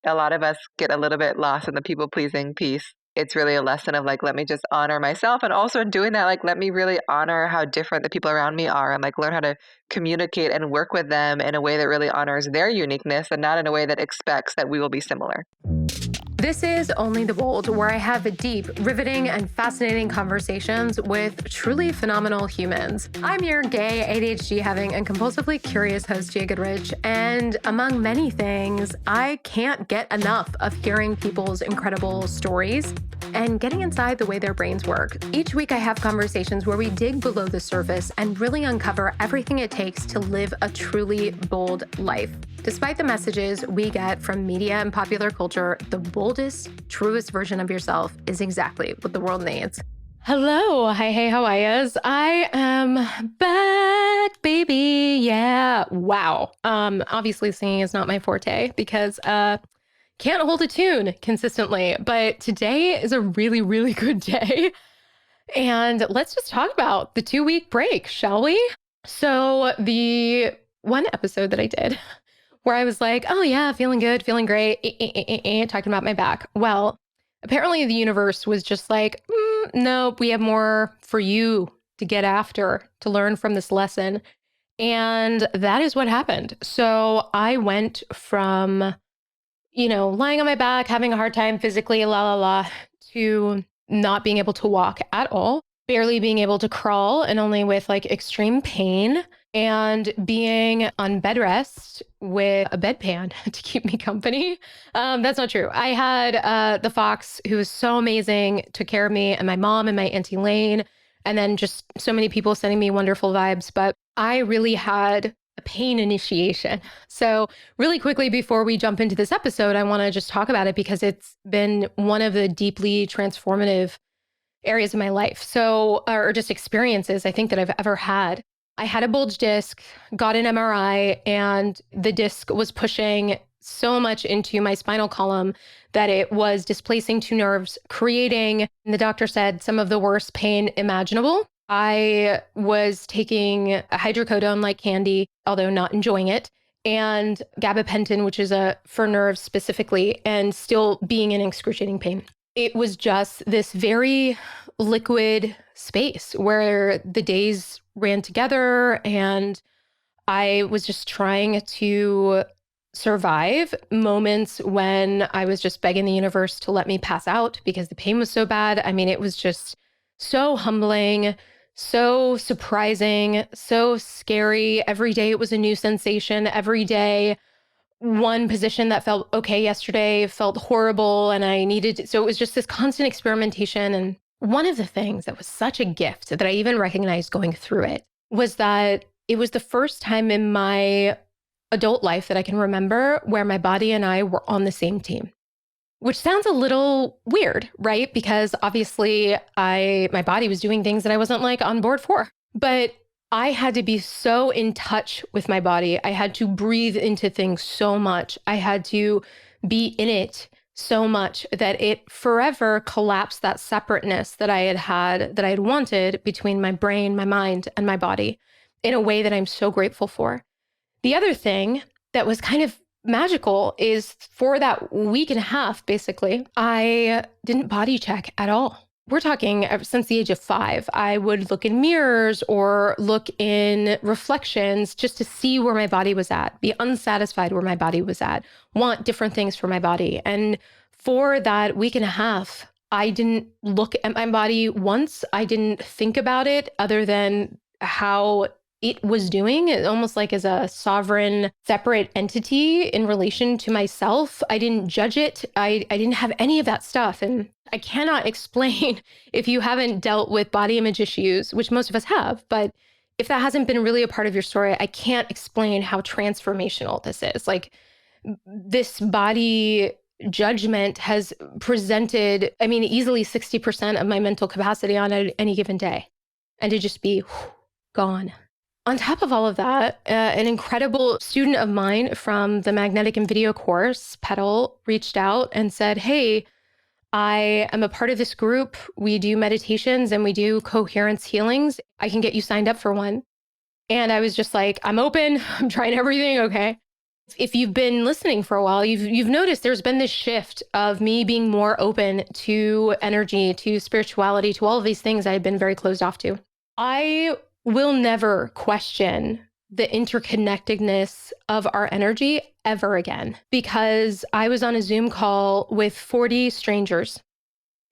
a lot of us get a little bit lost in the people pleasing piece. It's really a lesson of like, let me just honor myself. And also in doing that, like, let me really honor how different the people around me are and like learn how to communicate and work with them in a way that really honors their uniqueness and not in a way that expects that we will be similar. This is Only the Bold, where I have deep, riveting, and fascinating conversations with truly phenomenal humans. I'm your gay, ADHD-having, and compulsively curious host, Gia Goodrich, and among many things, I can't get enough of hearing people's incredible stories and getting inside the way their brains work. Each week, I have conversations where we dig below the surface and really uncover everything it takes to live a truly bold life. Despite the messages we get from media and popular culture, the boldest, truest version of yourself is exactly what the world needs. Hello. Hi, hey, how are yas? I am back, baby. Yeah. Wow. Obviously singing is not my forte because can't hold a tune consistently, but today is a really, really good day. And let's just talk about the 2-week break, shall we? So the one episode that I did where I was like, oh yeah, feeling good, feeling great, talking about my back. Well, apparently the universe was just like, no, we have more for you to get after, to learn from this lesson. And that is what happened. So I went from, lying on my back, having a hard time physically, to not being able to walk at all, barely being able to crawl and only with like extreme pain, and being on bed rest with a bedpan to keep me company. That's not true. I had the fox who was so amazing, took care of me, and my mom and my Auntie Lane, and then just so many people sending me wonderful vibes. But I really had a pain initiation. So really quickly before we jump into this episode, I want to just talk about it because it's been one of the deeply transformative areas of my life. So, or just experiences I think that I've ever had. I had a bulge disc, got an MRI, and the disc was pushing so much into my spinal column that it was displacing 2 nerves, creating, the doctor said, some of the worst pain imaginable. I was taking a hydrocodone like candy, although not enjoying it, and gabapentin, which is for nerves specifically, and still being in excruciating pain. It was just this very liquid space where the days ran together and I was just trying to survive moments when I was just begging the universe to let me pass out because the pain was so bad. I mean, it was just so humbling, so surprising, so scary. Every day it was a new sensation. Every day one position that felt okay yesterday felt horrible and I needed, so it was just this constant experimentation. And one of the things that was such a gift that I even recognized going through it was that it was the first time in my adult life that I can remember where my body and I were on the same team, which sounds a little weird, right? Because obviously my body was doing things that I wasn't like on board for, but I had to be so in touch with my body. I had to breathe into things so much. I had to be in it so much that it forever collapsed that separateness that I had that I had wanted between my brain, my mind, and my body in a way that I'm so grateful for. The other thing that was kind of magical is for that week and a half, basically, I didn't body check at all. We're talking ever since the age of 5. I would look in mirrors or look in reflections just to see where my body was at, be unsatisfied where my body was at, want different things for my body. And for that week and a half, I didn't look at my body once. I didn't think about it other than how it was doing it almost like as a sovereign, separate entity in relation to myself. I didn't judge it. I didn't have any of that stuff. And I cannot explain if you haven't dealt with body image issues, which most of us have, but if that hasn't been really a part of your story, I can't explain how transformational this is. Like this body judgment has presented, I mean, easily 60% of my mental capacity on any given day. And to just be gone. On top of all of that, an incredible student of mine from the magnetic and video course, Petal, reached out and said, hey, I am a part of this group. We do meditations and we do coherence healings. I can get you signed up for one. And I was just like, I'm open. I'm trying everything. Okay. If you've been listening for a while, you've noticed there's been this shift of me being more open to energy, to spirituality, to all of these things I had been very closed off to. I will never question the interconnectedness of our energy ever again, because I was on a Zoom call with 40 strangers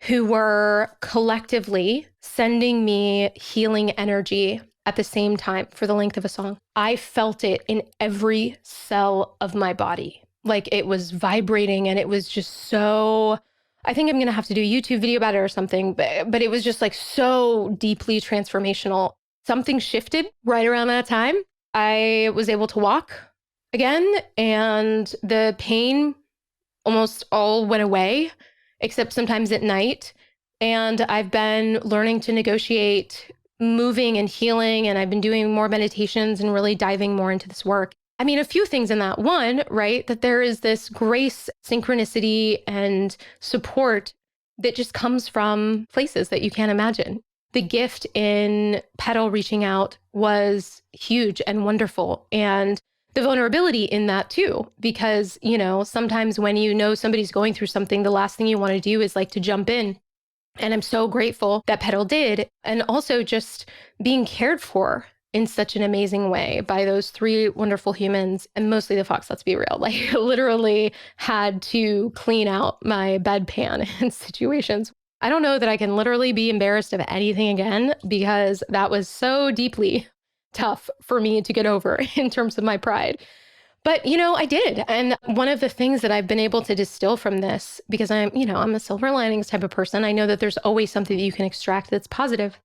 who were collectively sending me healing energy at the same time for the length of a song. I felt it in every cell of my body. Like it was vibrating, and it was just so, I think I'm going to have to do a YouTube video about it or something, but it was just like so deeply transformational. Something shifted right around that time. I was able to walk again, and the pain almost all went away, except sometimes at night. And I've been learning to negotiate moving and healing, and I've been doing more meditations and really diving more into this work. I mean, a few things in that. One, right, that there is this grace, synchronicity, and support that just comes from places that you can't imagine. The gift in Petal reaching out was huge and wonderful. And the vulnerability in that too, because, you know, sometimes when you know somebody's going through something, the last thing you want to do is like to jump in. And I'm so grateful that Petal did. And also just being cared for in such an amazing way by those three wonderful humans, and mostly the fox, let's be real. Like literally had to clean out my bedpan in situations. I don't know that I can literally be embarrassed of anything again, because that was so deeply tough for me to get over in terms of my pride. But, you know, I did. And one of the things that I've been able to distill from this, because I'm a silver linings type of person, I know that there's always something that you can extract that's positive,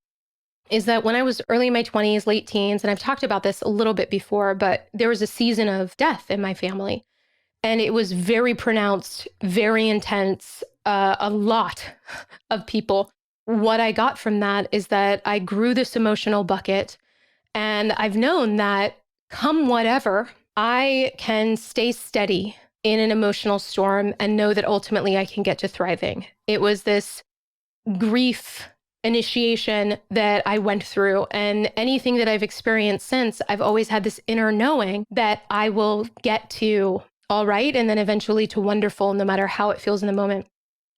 is that when I was early in my 20s, late teens, and I've talked about this a little bit before, but there was a season of death in my family. And it was very pronounced, very intense, a lot of people. What I got from that is that I grew this emotional bucket, and I've known that come whatever, I can stay steady in an emotional storm and know that ultimately I can get to thriving. It was this grief initiation that I went through, and anything that I've experienced since, I've always had this inner knowing that I will get to all right, and then eventually to wonderful, no matter how it feels in the moment.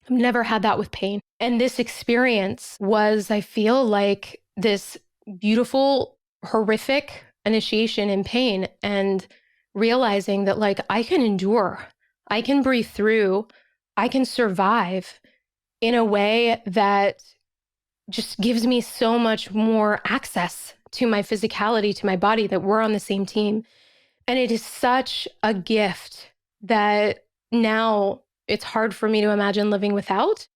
I've never had that with pain. And this experience was, I feel like, this beautiful, horrific initiation in pain, and realizing that like I can endure, I can breathe through, I can survive in a way that just gives me so much more access to my physicality, to my body, that we're on the same team. And it is such a gift that now it's hard for me to imagine living without,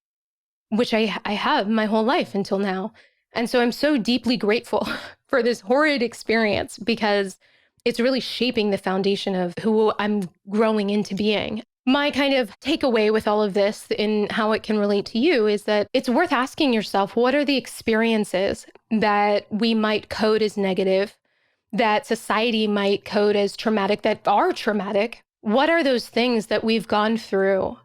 which I have my whole life until now. And so I'm so deeply grateful for this horrid experience, because it's really shaping the foundation of who I'm growing into being. My kind of takeaway with all of this in how it can relate to you is that it's worth asking yourself, what are the experiences that we might code as negative, that society might code as traumatic, that are traumatic? What are those things that we've gone through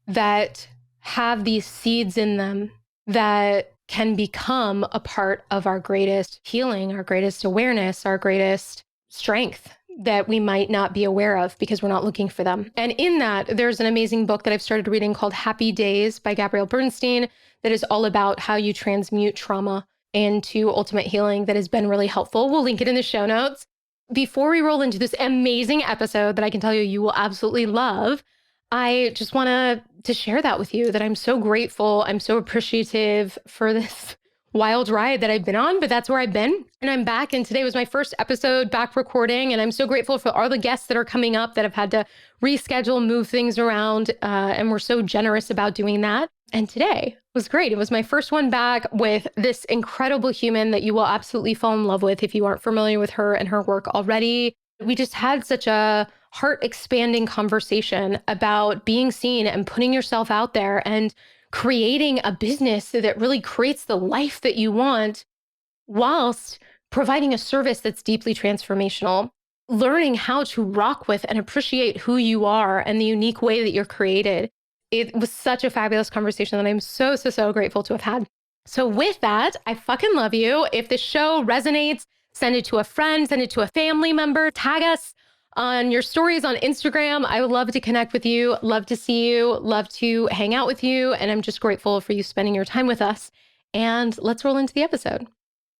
that have these seeds in them that can become a part of our greatest healing, our greatest awareness, our greatest strength that we might not be aware of because we're not looking for them? And in that, there's an amazing book that I've started reading called Happy Days by Gabrielle Bernstein that is all about how you transmute trauma into ultimate healing, that has been really helpful. We'll link it in the show notes. Before we roll into this amazing episode that I can tell you you will absolutely love, I just want to share that with you, that I'm so grateful. I'm so appreciative for this wild ride that I've been on, but that's where I've been. And I'm back. And today was my first episode back recording. And I'm so grateful for all the guests that are coming up that have had to reschedule, move things around. And we're so generous about doing that. And today was great. It was my first one back with this incredible human that you will absolutely fall in love with if you aren't familiar with her and her work already. We just had such a heart-expanding conversation about being seen and putting yourself out there and creating a business that really creates the life that you want, whilst providing a service that's deeply transformational, learning how to rock with and appreciate who you are and the unique way that you're created. It was such a fabulous conversation that I'm so, so, so grateful to have had. So with that, I fucking love you. If the show resonates, send it to a friend, send it to a family member, tag us on your stories on Instagram. I would love to connect with you, love to see you, love to hang out with you. And I'm just grateful for you spending your time with us. And let's roll into the episode.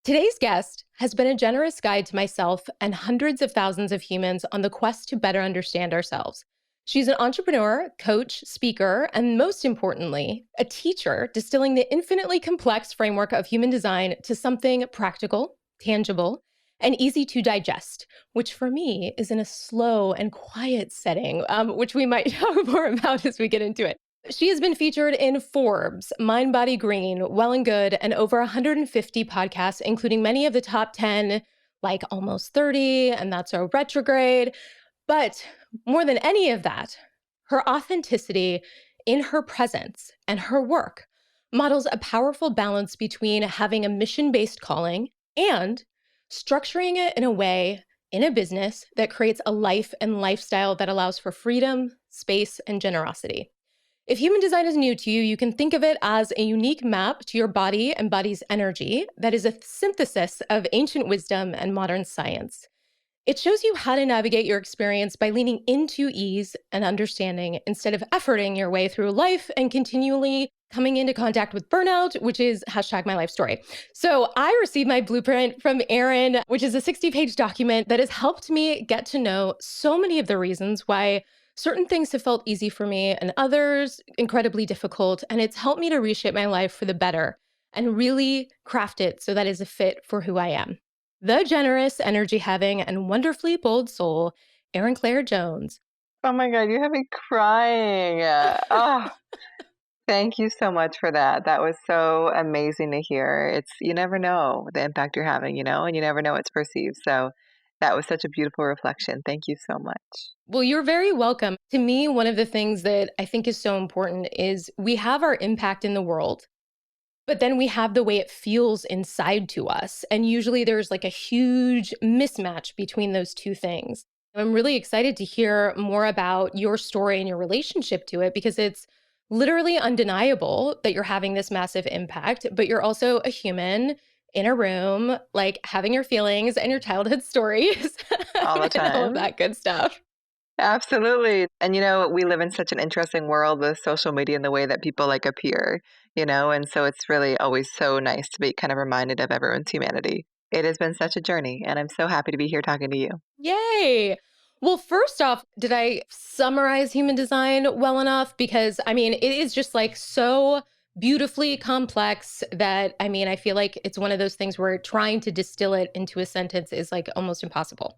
Today's guest has been a generous guide to myself and hundreds of thousands of humans on the quest to better understand ourselves. She's an entrepreneur, coach, speaker, and most importantly, a teacher distilling the infinitely complex framework of human design to something practical, tangible, and easy to digest, which for me is in a slow and quiet setting, which we might talk more about as we get into it. She has been featured in Forbes, Mind Body Green, Well and Good, and over 150 podcasts, including many of the top 10, like Almost 30, and That's So Retrograde. But more than any of that, her authenticity in her presence and her work models a powerful balance between having a mission-based calling and structuring it in a way in a business that creates a life and lifestyle that allows for freedom, space, and generosity. If human design is new to you, you can think of it as a unique map to your body and body's energy that is a synthesis of ancient wisdom and modern science. It shows you how to navigate your experience by leaning into ease and understanding instead of efforting your way through life and continually coming into contact with burnout, which is hashtag my life story. So I received my blueprint from Erin, which is a 60-page document that has helped me get to know so many of the reasons why certain things have felt easy for me and others incredibly difficult. And it's helped me to reshape my life for the better and really craft it so that is a fit for who I am. The generous, energy having, and wonderfully bold soul, Erin Claire Jones. Oh my God, you have me crying. Thank you so much for that. That was so amazing to hear. You never know the impact you're having, and you never know it's perceived. So that was such a beautiful reflection. Thank you so much. Well, you're very welcome. To me, one of the things that I think is so important is we have our impact in the world, but then we have the way it feels inside to us. And usually there's like a huge mismatch between those two things. I'm really excited to hear more about your story and your relationship to it because it's literally undeniable that you're having this massive impact, but you're also a human in a room, like having your feelings and your childhood stories All the and all of time. that good stuff. Absolutely. And we live in such an interesting world with social media and the way that people like appear, and so it's really always so nice to be kind of reminded of everyone's humanity. It has been such a journey, and I'm so happy to be here talking to you. Yay. Well, first off, did I summarize human design well enough? Because I mean, it is just like so beautifully complex that I feel like it's one of those things where trying to distill it into a sentence is like almost impossible.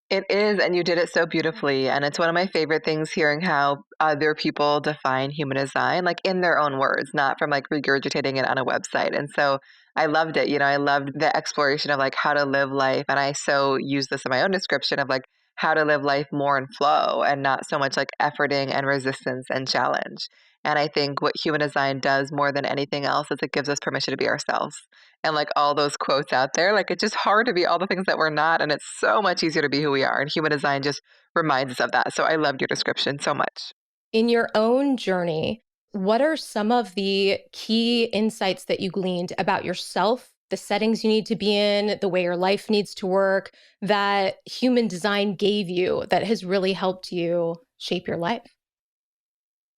It is, and you did it so beautifully. And it's one of my favorite things hearing how other people define human design, like in their own words, not from like regurgitating it on a website. And so I loved it. I loved the exploration of like how to live life. And I so use this in my own description of like how to live life more in flow and not so much like efforting and resistance and challenge. And I think what human design does more than anything else is it gives us permission to be ourselves. And like all those quotes out there, like it's just hard to be all the things that we're not. And it's so much easier to be who we are. And human design just reminds us of that. So I loved your description so much. In your own journey, what are some of the key insights that you gleaned about yourself, the settings you need to be in, the way your life needs to work, that human design gave you that has really helped you shape your life?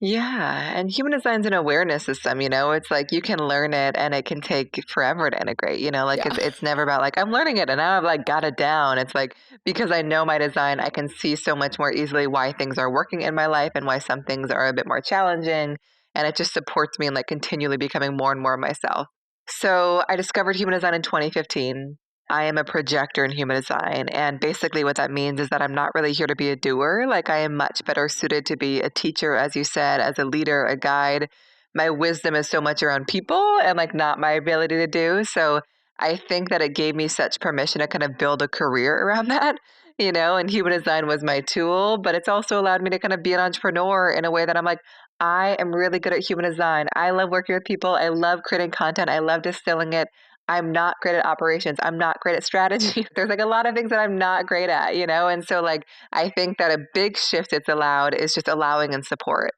Yeah. And human design's an awareness system, it's like you can learn it and it can take forever to integrate, like Yeah. it's never about like I'm learning it and now I've like got it down. It's like because I know my design, I can see so much more easily why things are working in my life and why some things are a bit more challenging. And it just supports me in like continually becoming more and more myself. So I discovered human design in 2015. I am a projector in human design. And basically, what that means is that I'm not really here to be a doer. Like, I am much better suited to be a teacher, as you said, as a leader, a guide. My wisdom is so much around people and like not my ability to do. So I think that it gave me such permission to kind of build a career around that, and human design was my tool. But it's also allowed me to kind of be an entrepreneur in a way that I'm like, I am really good at human design. I love working with people. I love creating content. I love distilling it. I'm not great at operations. I'm not great at strategy. There's like a lot of things that I'm not great at, And so like I think that a big shift it's allowed is just allowing and support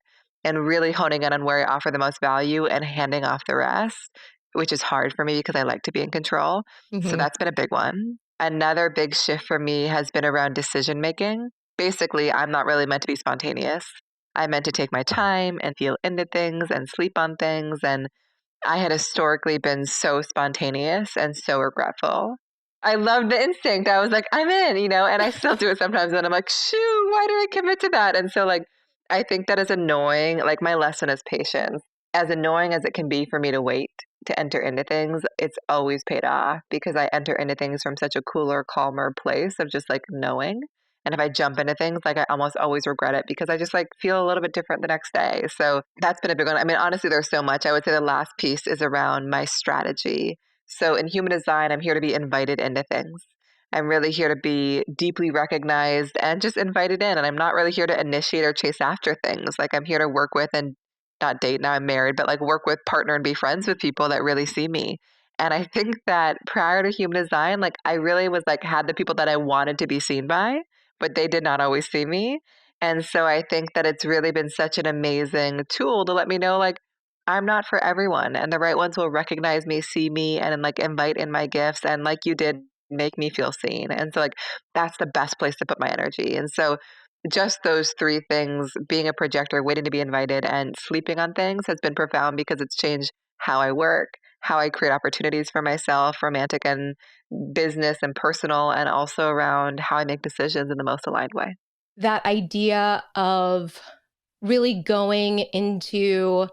and really honing in on where I offer the most value and handing off the rest, which is hard for me because I like to be in control. So Hmm. that's been a big one. Another big shift for me has been around decision making. Basically, I'm not really meant to be spontaneous. I'm meant to take my time and feel into things and sleep on things. And I had historically been so spontaneous and so regretful. I loved the instinct. I was like, I'm in, and I still do it sometimes. And I'm like, shoot, why did I commit to that? And so, like, I think that is annoying. Like, my lesson is patience. As annoying as it can be for me to wait to enter into things, it's always paid off because I enter into things from such a cooler, calmer place of just like knowing. And if I jump into things, like I almost always regret it because I just like feel a little bit different the next day. So that's been a big one. I mean, honestly, there's so much. I would say the last piece is around my strategy. So in human design, I'm here to be invited into things. I'm really here to be deeply recognized and just invited in. And I'm not really here to initiate or chase after things. Like I'm here to work with and not date, now I'm married, but like work with, partner, and be friends with people that really see me. And I think that prior to human design, like I really was like had the people that I wanted to be seen by, but they did not always see me. And so I think that it's really been such an amazing tool to let me know like I'm not for everyone and the right ones will recognize me, see me, and like invite in my gifts and like you did make me feel seen. And so like that's the best place to put my energy. And so just those three things, being a projector, waiting to be invited, and sleeping on things has been profound because it's changed how I work, how I create opportunities for myself, romantic and business and personal, and also around how I make decisions in the most aligned way. That idea of really going into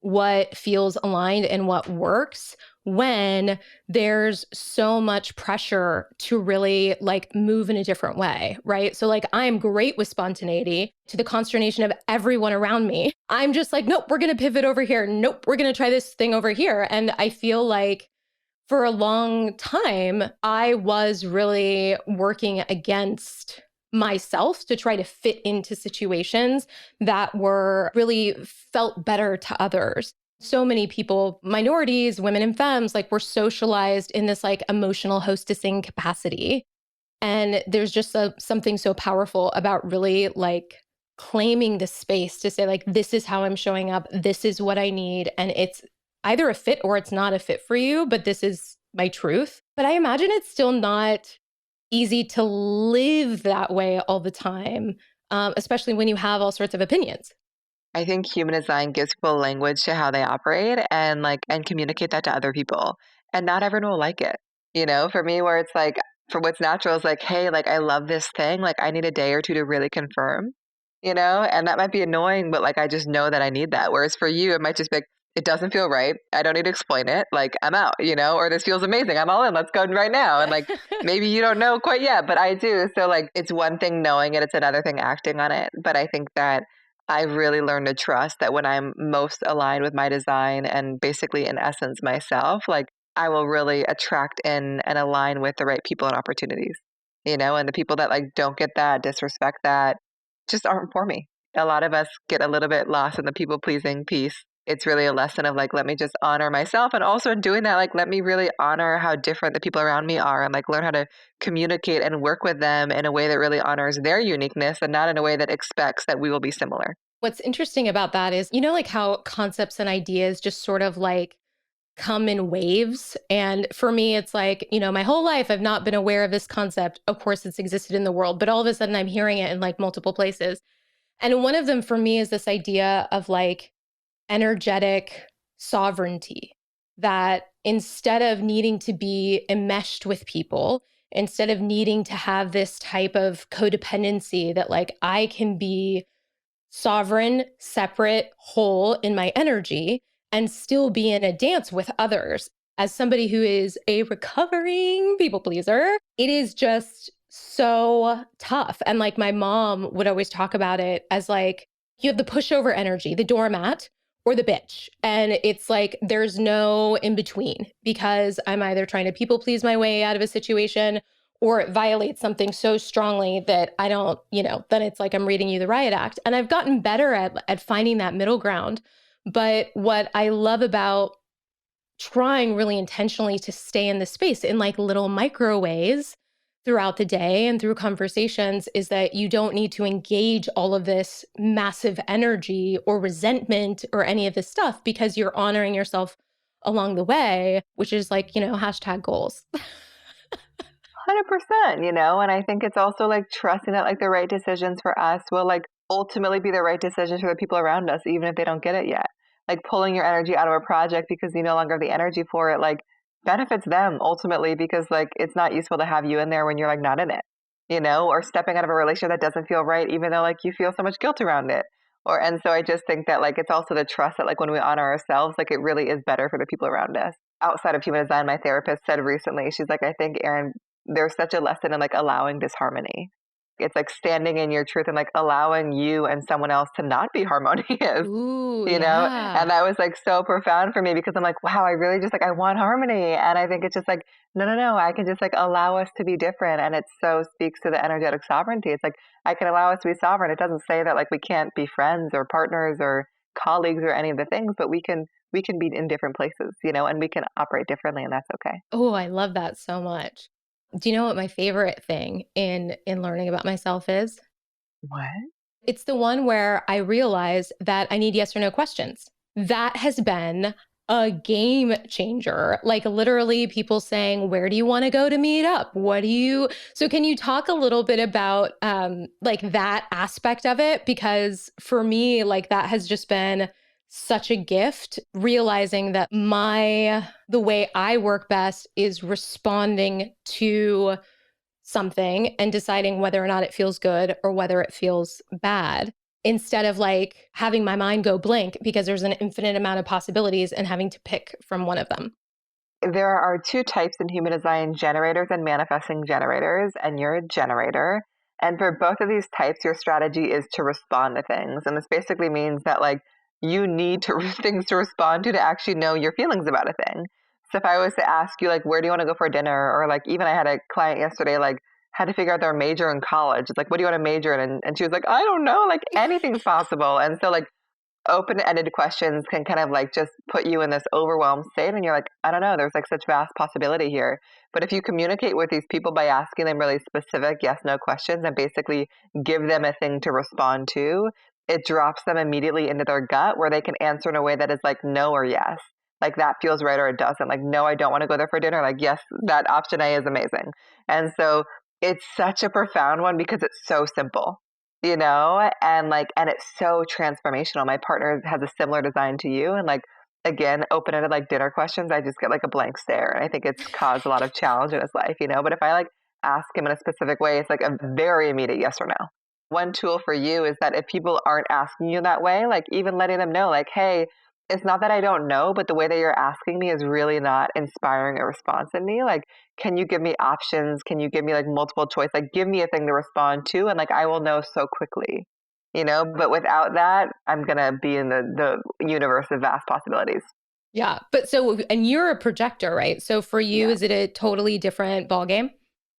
what feels aligned and what works when there's so much pressure to really like move in a different way, right? So like I'm great with spontaneity to the consternation of everyone around me. I'm just like, nope, we're going to pivot over here. Nope, we're going to try this thing over here. And I feel like for a long time, I was really working against myself to try to fit into situations that were really felt better to others. So many people, minorities, women and femmes, like we're socialized in this like emotional hostessing capacity. And there's just something so powerful about really like claiming the space to say like, this is how I'm showing up. This is what I need. And it's either a fit or it's not a fit for you, but this is my truth. But I imagine it's still not easy to live that way all the time, especially when you have all sorts of opinions. I think human design gives people language to how they operate and like and communicate that to other people. And not everyone will like it. For me where it's like for what's natural is like, hey, like I love this thing. Like I need a day or two to really confirm, and that might be annoying, but like I just know that I need that. Whereas for you, it might just be like, it doesn't feel right. I don't need to explain it. Like I'm out, or this feels amazing. I'm all in. Let's go right now. And like maybe you don't know quite yet, but I do. So like it's one thing knowing it, it's another thing acting on it. But I think that I've really learned to trust that when I'm most aligned with my design and basically in essence myself, like I will really attract in and align with the right people and opportunities, and the people that like don't get that, disrespect that, just aren't for me. A lot of us get a little bit lost in the people pleasing piece. It's really a lesson of like, let me just honor myself. And also in doing that, like, let me really honor how different the people around me are and like learn how to communicate and work with them in a way that really honors their uniqueness and not in a way that expects that we will be similar. What's interesting about that is, like how concepts and ideas just sort of like come in waves. And for me, it's like, my whole life, I've not been aware of this concept. Of course, it's existed in the world, but all of a sudden I'm hearing it in like multiple places. And one of them for me is this idea of like energetic sovereignty, that instead of needing to be enmeshed with people, instead of needing to have this type of codependency, that like I can be sovereign, separate, whole in my energy and still be in a dance with others. As somebody who is a recovering people pleaser, it is just so tough. And like my mom would always talk about it as like, you have the pushover energy, the doormat or the bitch. And it's like, there's no in between because I'm either trying to people please my way out of a situation or it violates something so strongly that I don't, then it's like I'm reading you the riot act. And I've gotten better at finding that middle ground. But what I love about trying really intentionally to stay in the space in like little micro ways throughout the day and through conversations is that you don't need to engage all of this massive energy or resentment or any of this stuff because you're honoring yourself along the way, which is like, hashtag goals. 100%, and I think it's also like trusting that like the right decisions for us will like ultimately be the right decisions for the people around us, even if they don't get it yet. Like pulling your energy out of a project because you no longer have the energy for it, like benefits them ultimately because like it's not useful to have you in there when you're like not in it, or stepping out of a relationship that doesn't feel right, even though like you feel so much guilt around it. And so I just think that like it's also the trust that like when we honor ourselves, like it really is better for the people around us. Outside of human design, my therapist said recently, she's like, I think, Erin, there's such a lesson in like allowing disharmony. It's like standing in your truth and like allowing you and someone else to not be harmonious, Ooh, you know? yeah. And that was like so profound for me because I'm like, wow, I really just like, I want harmony. And I think it's just like, no, no, no, I can just like allow us to be different. And it so speaks to the energetic sovereignty. It's like, I can allow us to be sovereign. It doesn't say that like we can't be friends or partners or colleagues or any of the things, but we can be in different places, and we can operate differently and that's okay. Oh, I love that so much. Do you know what my favorite thing in learning about myself is? What? It's the one where I realize that I need yes or no questions. That has been a game changer. Like literally people saying, "Where do you want to go to meet up? What do you?" So can you talk a little bit about like that aspect of it because for me like that has just been such a gift realizing that my the way I work best is responding to something and deciding whether or not it feels good or whether it feels bad instead of like having my mind go blank because there's an infinite amount of possibilities and having to pick from one of them. There are two types in human design, generators and manifesting generators, and you're a generator. And for both of these types, your strategy is to respond to things. And this basically means that like you need to things to respond to actually know your feelings about a thing. So if I was to ask you like where do you want to go for dinner, or like even I had a client yesterday like had to figure out their major in college. It's like, what do you want to major in? And she was like, I don't know, like anything's possible. And so like open-ended questions can kind of like just put you in this overwhelmed state and you're like, I don't know, there's like such vast possibility here. But if you communicate with these people by asking them really specific yes no questions and basically give them a thing to respond to, it drops them immediately into their gut where they can answer in a way that is like no or yes, like that feels right or it doesn't, like no, I don't want to go there for dinner, like yes, that option A is amazing. And so it's such a profound one because it's so simple, and like, and it's so transformational. My partner has a similar design to you. And like, again, open-ended like dinner questions, I just get like a blank stare. And I think it's caused a lot of challenge in his life, but if I like ask him in a specific way, it's like a very immediate yes or no. One tool for you is that if people aren't asking you that way, like even letting them know, like, hey, it's not that I don't know, but the way that you're asking me is really not inspiring a response in me. Like, can you give me options? Can you give me like multiple choice? Like, give me a thing to respond to, and like I will know so quickly, But without that, I'm gonna be in the universe of vast possibilities. Yeah. But so and you're a projector, right? So for you, Yeah. is it a totally different ballgame?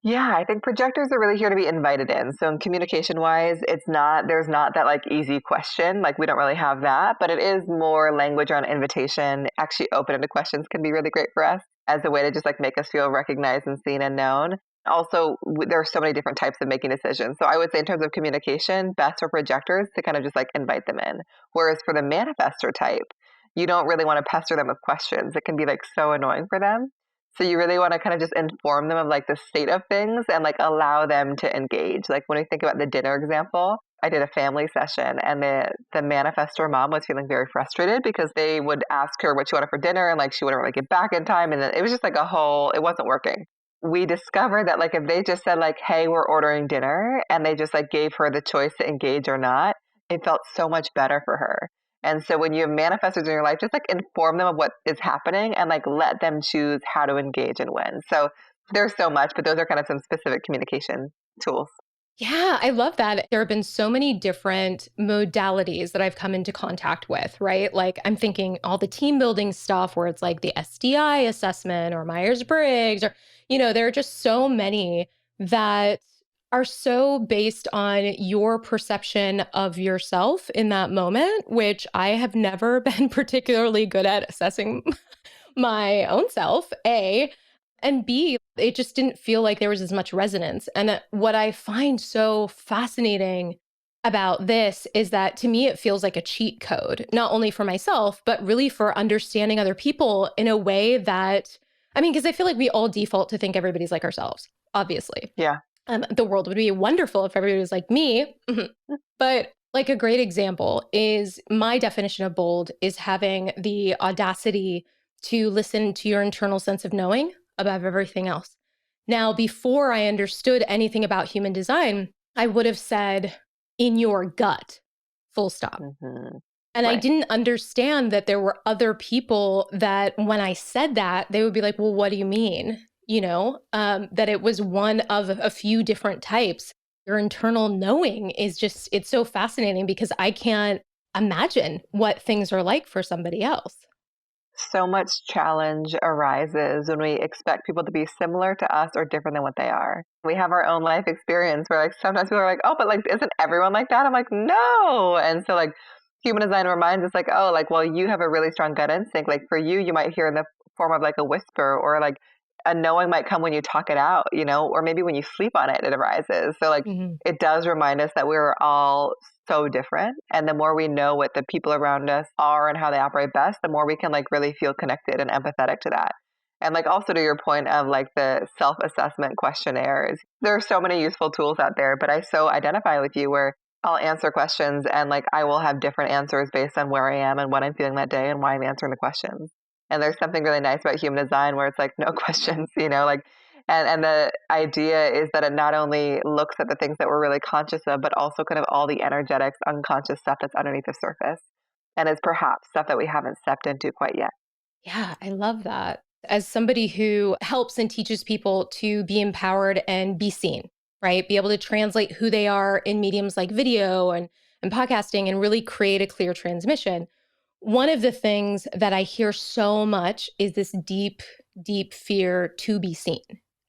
Yeah, I think projectors are really here to be invited in. So in communication wise, there's not that like easy question. Like we don't really have that, but it is more language around invitation. Actually open-ended questions can be really great for us as a way to just like make us feel recognized and seen and known. Also, there are so many different types of making decisions. So I would say in terms of communication, best for projectors to kind of just like invite them in. Whereas for the manifestor type, you don't really want to pester them with questions. It can be like so annoying for them. So you really want to kind of just inform them of like the state of things and like allow them to engage. Like when we think about the dinner example, I did a family session and the manifestor mom was feeling very frustrated because they would ask her what she wanted for dinner and like she wouldn't really get back in time. And then it was just like it wasn't working. We discovered that like if they just said like, hey, we're ordering dinner and they just like gave her the choice to engage or not, it felt so much better for her. And so when you have manifestors in your life, just like inform them of what is happening and like let them choose how to engage and when. So there's so much, but those are kind of some specific communication tools. Yeah, I love that. There have been so many different modalities that I've come into contact with, right? Like I'm thinking all the team building stuff where it's like the SDI assessment or Myers-Briggs or there are just so many that are so based on your perception of yourself in that moment, which I have never been particularly good at assessing my own self, A, and B, it just didn't feel like there was as much resonance. And what I find so fascinating about this is that to me, it feels like a cheat code, not only for myself, but really for understanding other people in a way that, I mean, because I feel like we all default to think everybody's like ourselves. obviously. Yeah. The world would be wonderful if everybody was like me. But like a great example is my definition of bold is having the audacity to listen to your internal sense of knowing above everything else. Now, before I understood anything about human design, I would have said in your gut, full stop. Hmm. And I Right. didn't understand that there were other people that when I said that, they would be like, well, what do you mean? That it was one of a few different types. Your internal knowing is just, it's so fascinating because I can't imagine what things are like for somebody else. So much challenge arises when we expect people to be similar to us or different than what they are. We have our own life experience where like sometimes people are like, oh, but like isn't everyone like that? I'm like, no. And so like human design reminds us like, oh, like well, you have a really strong gut instinct. Like for you might hear in the form of like a whisper or like a knowing might come when you talk it out, or maybe when you sleep on it, it arises. So like Mhm. it does remind us that we're all so different. And the more we know what the people around us are and how they operate best, the more we can like really feel connected and empathetic to that. And like also to your point of like the self-assessment questionnaires, there are so many useful tools out there, but I so identify with you where I'll answer questions and like I will have different answers based on where I am and what I'm feeling that day and why I'm answering the questions. And there's something really nice about human design where it's like no questions, like and the idea is that it not only looks at the things that we're really conscious of, but also kind of all the energetics, unconscious stuff that's underneath the surface. And is perhaps stuff that we haven't stepped into quite yet. Yeah, I love that. As somebody who helps and teaches people to be empowered and be seen, right? Be able to translate who they are in mediums like video and podcasting and really create a clear transmission. One of the things that I hear so much is this deep, deep fear to be seen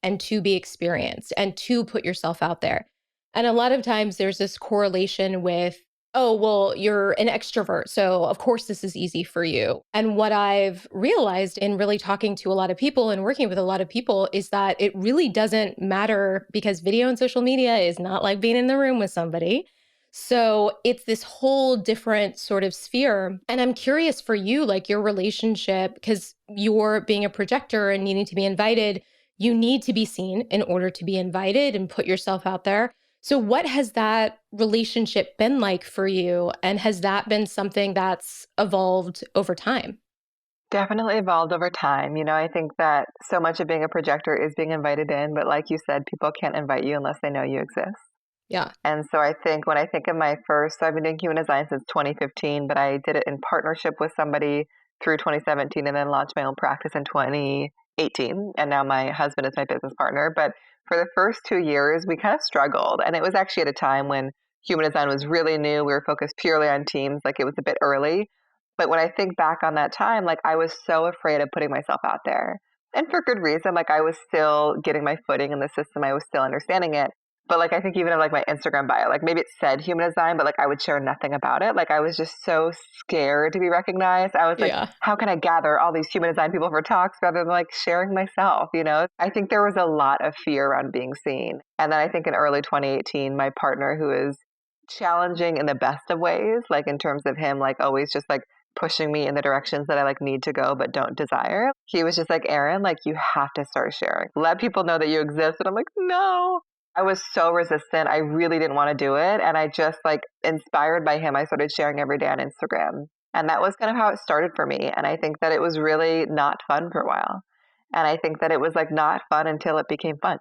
and to be experienced and to put yourself out there. And a lot of times there's this correlation with, oh, well, you're an extrovert. So, of course, this is easy for you. And what I've realized in really talking to a lot of people and working with a lot of people is that it really doesn't matter because video and social media is not like being in the room with somebody. So it's this whole different sort of sphere. And I'm curious for you, like your relationship, because you're being a projector and needing to be invited, you need to be seen in order to be invited and put yourself out there. So, what has that relationship been like for you? And has that been something that's evolved over time? Definitely evolved over time. I think that so much of being a projector is being invited in, but like you said, people can't invite you unless they know you exist. Yeah. And so I think when I think of my first, so I've been doing human design since 2015, but I did it in partnership with somebody through 2017 and then launched my own practice in 2018. And now my husband is my business partner. But for the first 2 years, we kind of struggled. And it was actually at a time when human design was really new. We were focused purely on teams, like it was a bit early. But when I think back on that time, like I was so afraid of putting myself out there. And for good reason, like I was still getting my footing in the system. I was still understanding it. But like I think even in like my Instagram bio, like maybe it said human design, but like I would share nothing about it. Like I was just so scared to be recognized. I was like, Yeah. how can I gather all these human design people for talks rather than like sharing myself? I think there was a lot of fear around being seen. And then I think in early 2018, my partner, who is challenging in the best of ways, like in terms of him like always just like pushing me in the directions that I like need to go but don't desire. He was just like, Erin, like you have to start sharing. Let people know that you exist. And I'm like, no. I was so resistant. I really didn't want to do it. And I just like inspired by him, I started sharing every day on Instagram. And that was kind of how it started for me. And I think that it was really not fun for a while. And I think that it was like not fun until it became fun,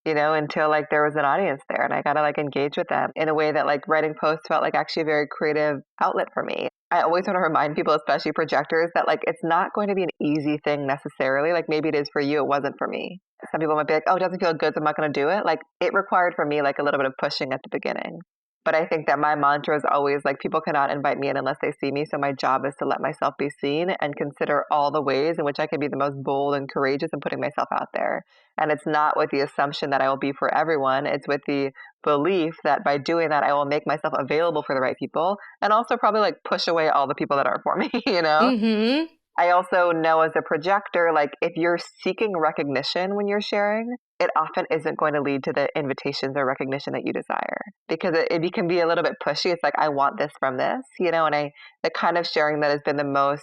until like there was an audience there and I got to like engage with them in a way that like writing posts felt like actually a very creative outlet for me. I always want to remind people, especially projectors, that like it's not going to be an easy thing necessarily. Like maybe it is for you, it wasn't for me. Some people might be like, oh, it doesn't feel good, so I'm not going to do it. Like it required for me like a little bit of pushing at the beginning. But I think that my mantra is always like people cannot invite me in unless they see me. So my job is to let myself be seen and consider all the ways in which I can be the most bold and courageous in putting myself out there. And it's not with the assumption that I will be for everyone. It's with the belief that by doing that, I will make myself available for the right people and also probably like push away all the people that aren't for me. Mm-hmm. I also know as a projector, like if you're seeking recognition when you're sharing, it often isn't going to lead to the invitations or recognition that you desire because it can be a little bit pushy. It's like, I want this from this, and the kind of sharing that has been the most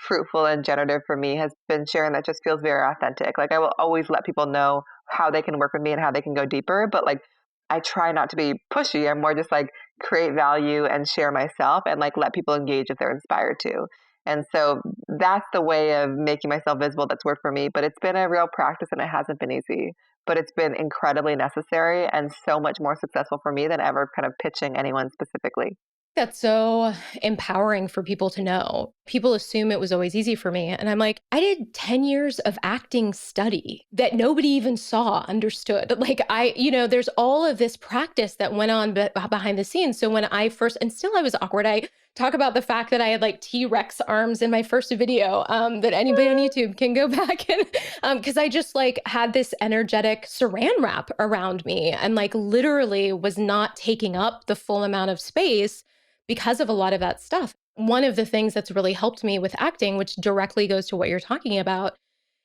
fruitful and generative for me has been sharing that just feels very authentic. Like I will always let people know how they can work with me and how they can go deeper, but like I try not to be pushy. I'm more just like create value and share myself and like let people engage if they're inspired to. And so that's the way of making myself visible that's worked for me. But it's been a real practice and it hasn't been easy. But it's been incredibly necessary and so much more successful for me than ever kind of pitching anyone specifically. That's so empowering for people to know. People assume it was always easy for me. And I'm like, I did 10 years of acting study that nobody even saw, understood. Like, there's all of this practice that went on behind the scenes. So when I first, and still I was awkward, I talk about the fact that I had like T-Rex arms in my first video that anybody on YouTube can go back and, because I just like had this energetic saran wrap around me and like literally was not taking up the full amount of space because of a lot of that stuff. One of the things that's really helped me with acting, which directly goes to what you're talking about,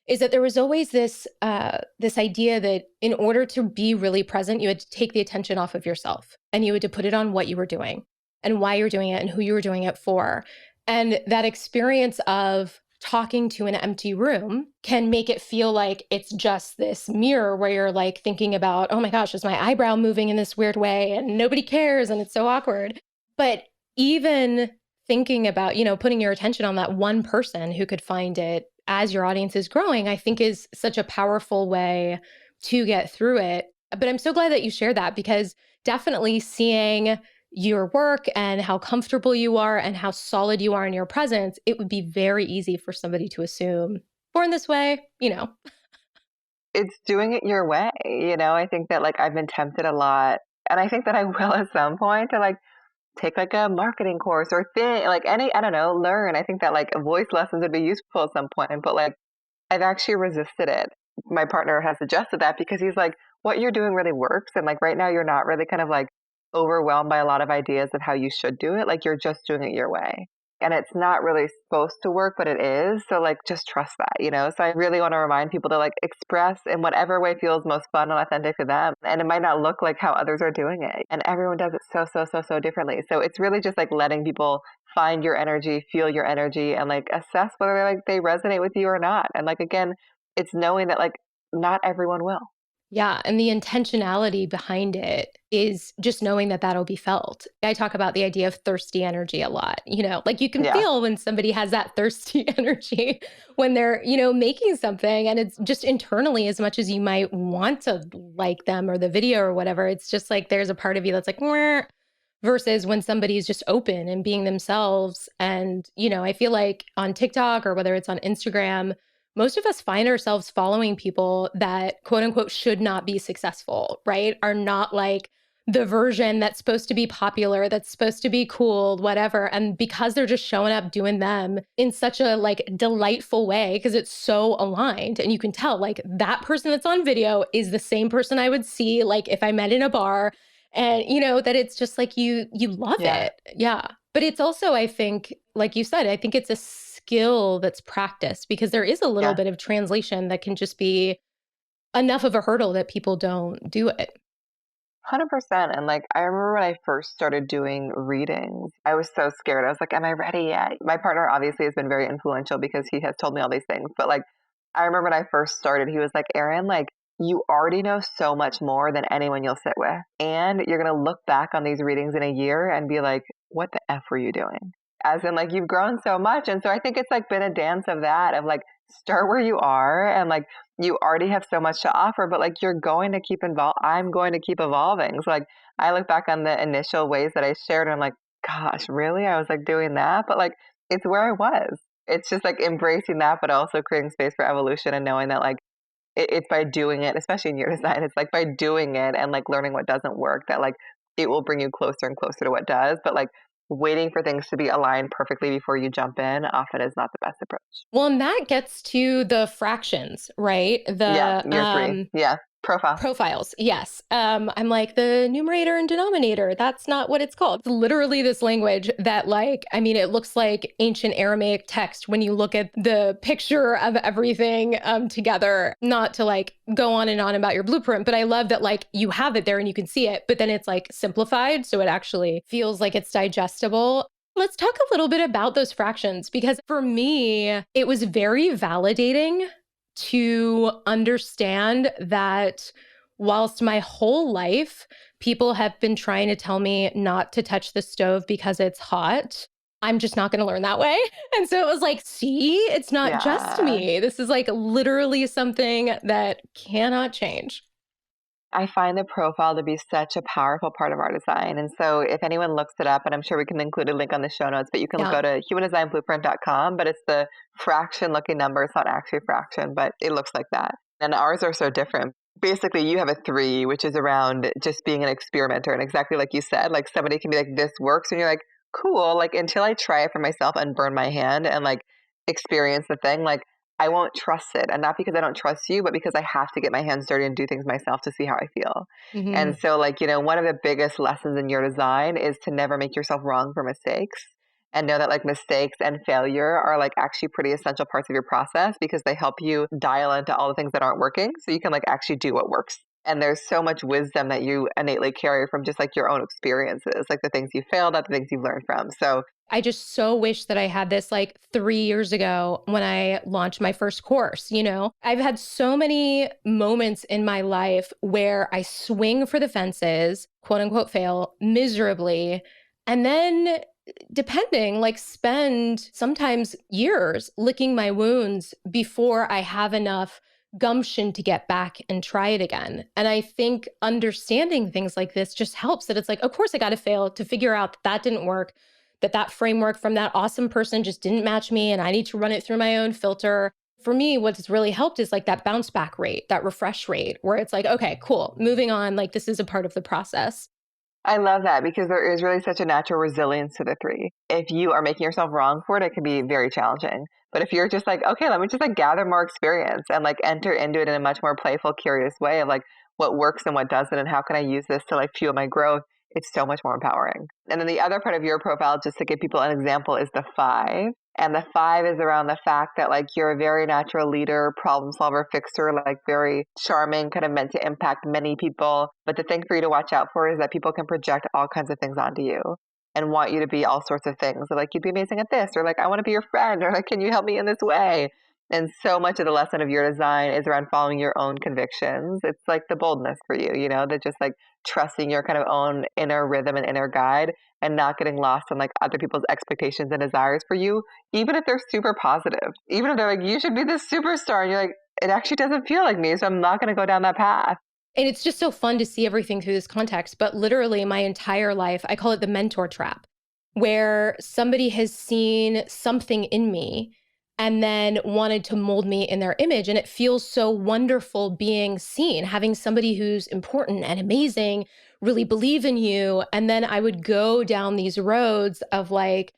is that there was always this idea that in order to be really present, you had to take the attention off of yourself and you had to put it on what you were doing and why you're doing it and who you were doing it for. And that experience of talking to an empty room can make it feel like it's just this mirror where you're like thinking about, oh my gosh, is my eyebrow moving in this weird way? And nobody cares and it's so awkward. But even thinking about, putting your attention on that one person who could find it as your audience is growing, I think is such a powerful way to get through it. But I'm so glad that you shared that because definitely seeing your work and how comfortable you are and how solid you are in your presence, it would be very easy for somebody to assume, born this way. It's doing it your way. I think that like I've been tempted a lot and I think that I will at some point to like take like a marketing course or thing, like I don't know, learn. I think that like voice lessons would be useful at some point, but like I've actually resisted it. My partner has suggested that because he's like, what you're doing really works. And like right now you're not really kind of like overwhelmed by a lot of ideas of how you should do it. Like you're just doing it your way. And it's not really supposed to work, but it is. So like just trust that. So I really want to remind people to like express in whatever way feels most fun and authentic to them. And it might not look like how others are doing it. And everyone does it so differently. So it's really just like letting people find your energy, feel your energy, and like assess whether like they resonate with you or not. And like again, it's knowing that like not everyone will. Yeah. And the intentionality behind it is just knowing that that'll be felt. I talk about the idea of thirsty energy a lot, like you can Yeah. feel when somebody has that thirsty energy when they're, making something and it's just internally as much as you might want to like them or the video or whatever. It's just like there's a part of you that's like, "Mwah," versus when somebody's just open and being themselves. And, I feel like on TikTok or whether it's on Instagram, most of us find ourselves following people that quote unquote should not be successful, right? Are not like the version that's supposed to be popular, that's supposed to be cool, whatever. And because they're just showing up doing them in such a like delightful way, because it's so aligned and you can tell like that person that's on video is the same person I would see like if I met in a bar and that it's just like you love Yeah. it. Yeah. But it's also, I think, like you said, I think it's a skill that's practiced because there is a little Yeah. bit of translation that can just be enough of a hurdle that people don't do it. 100%. And like, I remember when I first started doing readings, I was so scared. I was like, am I ready yet? My partner obviously has been very influential because he has told me all these things. But like, I remember when I first started, he was like, Erin, like, you already know so much more than anyone you'll sit with. And you're going to look back on these readings in a year and be like, what the F were you doing? As in, like, you've grown so much. And so I think it's like been a dance of that, of like, start where you are and like, you already have so much to offer, but like you're going to keep involved. I'm going to keep evolving. So like I look back on the initial ways that I shared and I'm like, gosh, really? I was like doing that, but like it's where I was. It's just like embracing that, but also creating space for evolution and knowing that like it's by doing it, especially in your design. It's like by doing it and like learning what doesn't work that like it will bring you closer and closer to what does. But like waiting for things to be aligned perfectly before you jump in often is not the best approach. Well, and that gets to the fractions, right? Yeah, The year three. Yeah, profile. profiles. Yes. I'm like the numerator and denominator. That's not what it's called. It's literally this language that like, I mean, it looks like ancient Aramaic text when you look at the picture of everything together, not to like go on and on about your blueprint, but I love that like you have it there and you can see it, but then it's like simplified. So it actually feels like it's digestible. Let's talk a little bit about those fractions because for me, it was very validating to understand that whilst my whole life people have been trying to tell me not to touch the stove because it's hot, I'm just not going to learn that way. And so it was like, see, it's not just Yeah. me. This is like literally something that cannot change. I find the profile to be such a powerful part of our design. And so if anyone looks it up, and I'm sure we can include a link on the show notes, but you can Yeah. go to humandesignblueprint.com, but it's the fraction looking number. It's not actually a fraction, but it looks like that. And ours are so different. Basically, you have a 3, which is around just being an experimenter. And exactly like you said, like somebody can be like, this works. And you're like, cool. Like until I try it for myself and burn my hand and like experience the thing, like I won't trust it. And not because I don't trust you, but because I have to get my hands dirty and do things myself to see how I feel. Hmm. And so, like, one of the biggest lessons in your design is to never make yourself wrong for mistakes and know that like mistakes and failure are like actually pretty essential parts of your process because they help you dial into all the things that aren't working so you can like actually do what works. And there's so much wisdom that you innately carry from just like your own experiences, like the things you failed at, the things you've learned from. So I just so wish that I had this like 3 years ago when I launched my first course. I've had so many moments in my life where I swing for the fences, quote unquote, fail miserably. And then, depending, like spend sometimes years licking my wounds before I have enough gumption to get back and try it again. And I think understanding things like this just helps that it's like, of course, I got to fail to figure out that didn't work, that framework from that awesome person just didn't match me and I need to run it through my own filter. For me, what's really helped is like that bounce back rate, that refresh rate, where it's like, okay, cool, moving on. Like this is a part of the process. I love that because there is really such a natural resilience to the 3. If you are making yourself wrong for it, it can be very challenging. But if you're just like, okay, let me just like gather more experience and like enter into it in a much more playful, curious way of like what works and what doesn't and how can I use this to like fuel my growth, it's so much more empowering. And then the other part of your profile, just to give people an example, is the 5. And the 5 is around the fact that like you're a very natural leader, problem solver, fixer, like very charming, kind of meant to impact many people. But the thing for you to watch out for is that people can project all kinds of things onto you and want you to be all sorts of things. So, like, you'd be amazing at this, or like, I want to be your friend, or like, can you help me in this way? And so much of the lesson of your design is around following your own convictions. It's like the boldness for you, that just like trusting your kind of own inner rhythm and inner guide and not getting lost in like other people's expectations and desires for you, even if they're super positive, even if they're like, you should be this superstar. And you're like, it actually doesn't feel like me. So I'm not going to go down that path. And it's just so fun to see everything through this context. But literally, my entire life, I call it the mentor trap, where somebody has seen something in me and then wanted to mold me in their image. And it feels so wonderful being seen, having somebody who's important and amazing really believe in you. And then I would go down these roads of like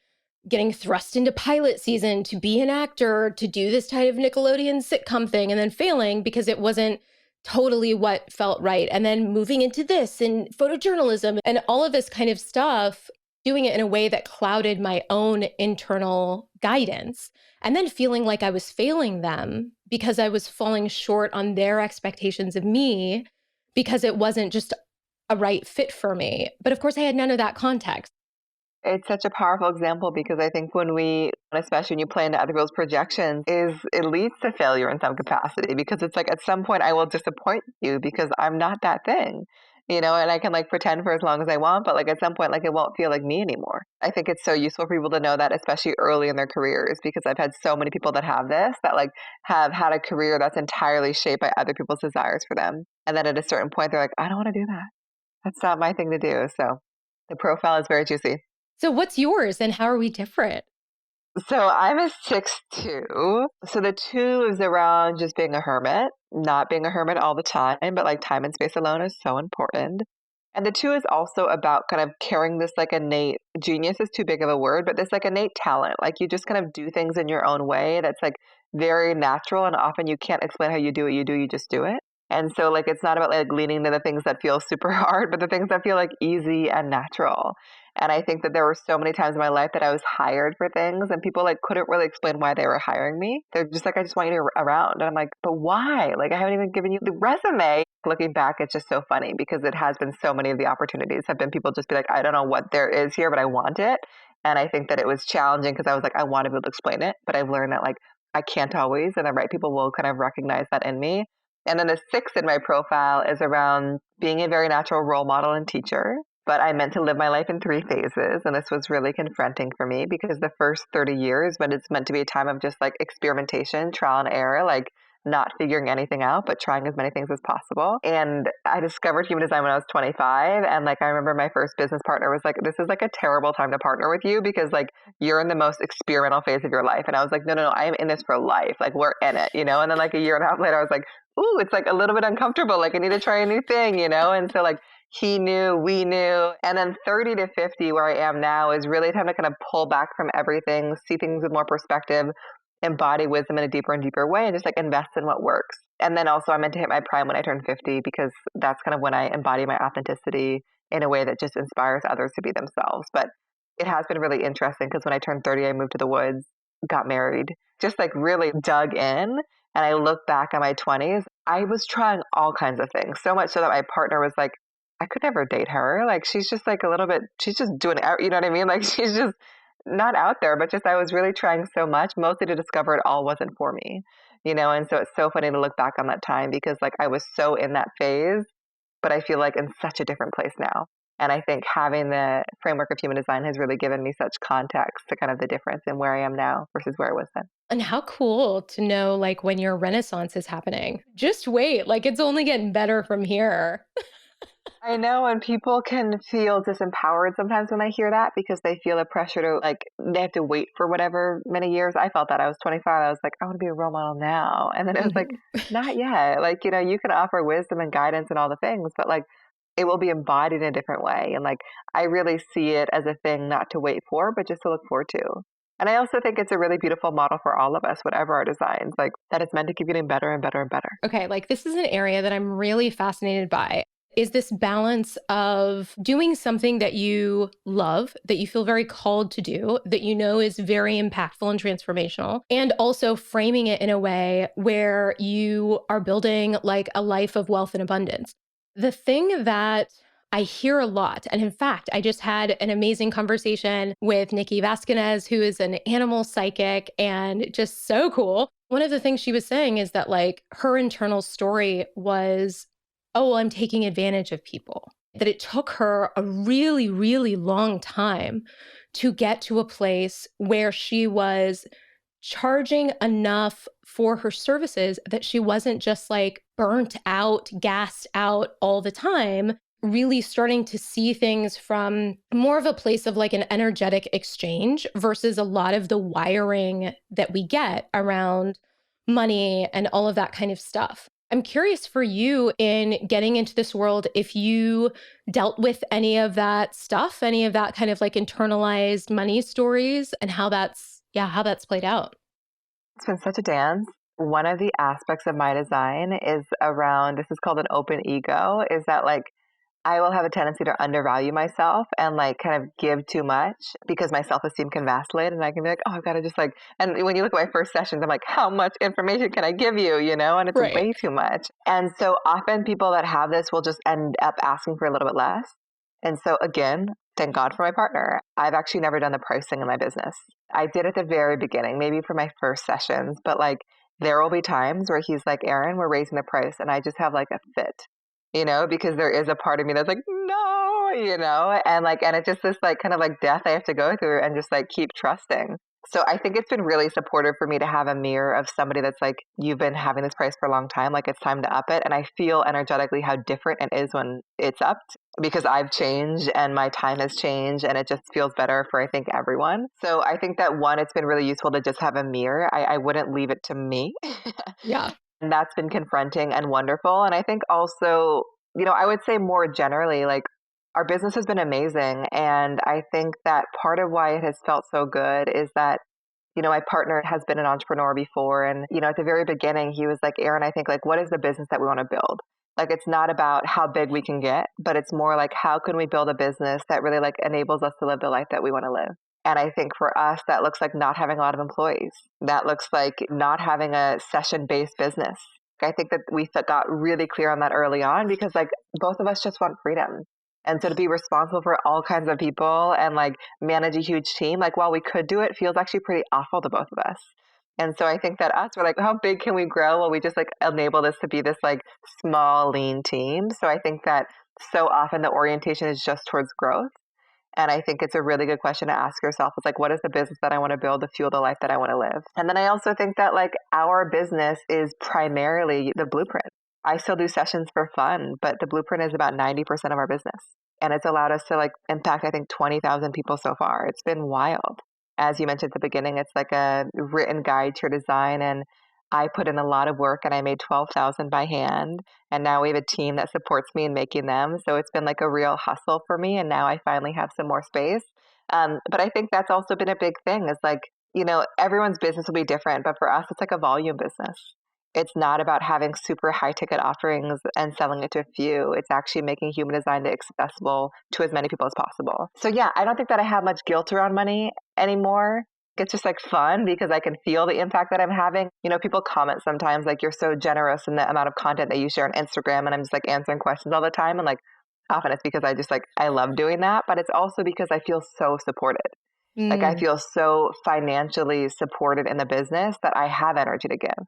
getting thrust into pilot season to be an actor, to do this type of Nickelodeon sitcom thing, and then failing because it wasn't totally what felt right. And then moving into this and photojournalism and all of this kind of stuff, doing it in a way that clouded my own internal guidance. And then feeling like I was failing them because I was falling short on their expectations of me because it wasn't just a right fit for me. But of course, I had none of that context. It's such a powerful example because I think especially when you play into other people's projections, is it leads to failure in some capacity because it's like at some point I will disappoint you because I'm not that thing, and I can like pretend for as long as I want, but like at some point, like it won't feel like me anymore. I think it's so useful for people to know that, especially early in their careers, because I've had so many people that have this, that like have had a career that's entirely shaped by other people's desires for them. And then at a certain point, they're like, I don't want to do that. That's not my thing to do. So the profile is very juicy. So, what's yours and how are we different? So I'm a 6'2". So the 2 is around just being a hermit, not being a hermit all the time, but like time and space alone is so important. And the 2 is also about kind of carrying this like innate genius is too big of a word, but this like innate talent. Like you just kind of do things in your own way that's like very natural, and often you can't explain how you do what you do, you just do it. And so like it's not about like leaning to the things that feel super hard, but the things that feel like easy and natural. And I think that there were so many times in my life that I was hired for things and people like couldn't really explain why they were hiring me. They're just like, I just want you to around. And I'm like, but why? Like I haven't even given you the resume. Looking back, it's just so funny because it has been so many of the opportunities have been people just be like, I don't know what there is here, but I want it. And I think that it was challenging because I was like, I want to be able to explain it, but I've learned that like I can't always, and the right people will kind of recognize that in me. And then the sixth in my profile is around being a very natural role model and teacher. But I meant to live my life in three phases. And this was really confronting for me because the first 30 years, when it's meant to be a time of just like experimentation, trial and error, like not figuring anything out, but trying as many things as possible. And I discovered human design when I was 25. And like, I remember my first business partner was like, this is like a terrible time to partner with you because like you're in the most experimental phase of your life. And I was like, no, I am in this for life. Like we're in it, you know? And then like a year and a half later, I was like, ooh, it's like a little bit uncomfortable. Like I need to try a new thing, you know? And so like he knew, we knew. And then 30 to 50, where I am now, is really time to kind of pull back from everything, see things with more perspective, embody wisdom in a deeper and deeper way, and just like invest in what works. And then also I meant to hit my prime when I turned 50 because that's kind of when I embody my authenticity in a way that just inspires others to be themselves. But it has been really interesting because when I turned 30, I moved to the woods, got married, just like really dug in. And I look back at my 20s, I was trying all kinds of things, so much so that my partner was like, I could never date her. Like, she's just like a little bit, she's just doing it, you know what I mean? Like, she's just not out there, but just I was really trying so much, mostly to discover it all wasn't for me, you know? And so it's so funny to look back on that time because like I was so in that phase, but I feel like in such a different place now. And I think having the framework of human design has really given me such context to kind of the difference in where I am now versus where I was then. And how cool to know like when your renaissance is happening. Just wait, like it's only getting better from here. I know, and people can feel disempowered sometimes when they hear that because they feel the pressure to like they have to wait for whatever many years. I felt that I was 25. I was like, I want to be a role model now. And then it was like, Mhm. not yet. Like, you know, you can offer wisdom and guidance and all the things, but like it will be embodied in a different way. And like I really see it as a thing not to wait for, but just to look forward to. And I also think it's a really beautiful model for all of us, whatever our designs, like that it's meant to keep getting better and better and better. Okay, like this is an area that I'm really fascinated by. Is this balance of doing something that you love, that you feel very called to do, that you know is very impactful and transformational, and also framing it in a way where you are building like a life of wealth and abundance. The thing that I hear a lot, and in fact, I just had an amazing conversation with Nikki Vasquez, who is an animal psychic and just so cool. One of the things she was saying is that, like, her internal story was, oh, well, I'm taking advantage of people. That it took her a really, really long time to get to a place where she was charging enough for her services that she wasn't just like burnt out, gassed out all the time, really starting to see things from more of a place of like an energetic exchange versus a lot of the wiring that we get around money and all of that kind of stuff. I'm curious for you in getting into this world if you dealt with any of that stuff, any of that kind of like internalized money stories and how that's, yeah, how that's played out. It's been such a dance. One of the aspects of my design is around, this is called an open ego, is that like I will have a tendency to undervalue myself and like kind of give too much because my self esteem can vacillate and I can be like, oh, I've got to just like, and when you look at my first sessions, I'm like, how much information can I give you? You know, and it's Right. way too much. And so often people that have this will just end up asking for a little bit less. And so again, thank God for my partner. I've actually never done the pricing in my business. I did at the very beginning, maybe for my first sessions, but like there will be times where he's like, Erin, we're raising the price. And I just have like a fit, you know, because there is a part of me that's like, no, you know, and like, and it's just this like kind of like death I have to go through and just like keep trusting. So I think it's been really supportive for me to have a mirror of somebody that's like, you've been having this price for a long time, like it's time to up it. And I feel energetically how different it is when it's upped because I've changed and my time has changed and it just feels better for, I think, everyone. So I think that one, it's been really useful to just have a mirror. I wouldn't leave it to me. Yeah. And that's been confronting and wonderful. And I think also, you know, I would say more generally, like our business has been amazing. And I think that part of why it has felt so good is that, you know, my partner has been an entrepreneur before. And, you know, at the very beginning, he was like, Erin, I think like, what is the business that we want to build? Like, it's not about how big we can get, but it's more like, how can we build a business that really like enables us to live the life that we want to live? And I think for us, that looks like not having a lot of employees. That looks like not having a session based business. I think that we got really clear on that early on because like both of us just want freedom. And so to be responsible for all kinds of people and like manage a huge team, like while we could do it, feels actually pretty awful to both of us. And so I think that us, we're like, how big can we grow? Well, we just like enable this to be this like small, lean team. So I think that so often the orientation is just towards growth. And I think it's a really good question to ask yourself. It's like, what is the business that I want to build to fuel the life that I want to live? And then I also think that like our business is primarily the blueprint. I still do sessions for fun, but the blueprint is about 90% of our business. And it's allowed us to like impact, I think, 20,000 people so far. It's been wild. As you mentioned at the beginning, it's like a written guide to your design. And I put in a lot of work and I made 12,000 by hand. And now we have a team that supports me in making them. So it's been like a real hustle for me. And now I finally have some more space. But I think that's also been a big thing is like, everyone's business will be different. But for us, it's like a volume business. It's not about having super high ticket offerings and selling it to a few. It's actually making human design accessible to as many people as possible. So yeah, I don't think that I have much guilt around money anymore. It's just like fun because I can feel the impact that I'm having. People comment sometimes like you're so generous in the amount of content that you share on Instagram, and I'm just like answering questions all the time. And like often it's because I love doing that, but it's also because I feel so supported. Like I feel so financially supported in the business that I have energy to give.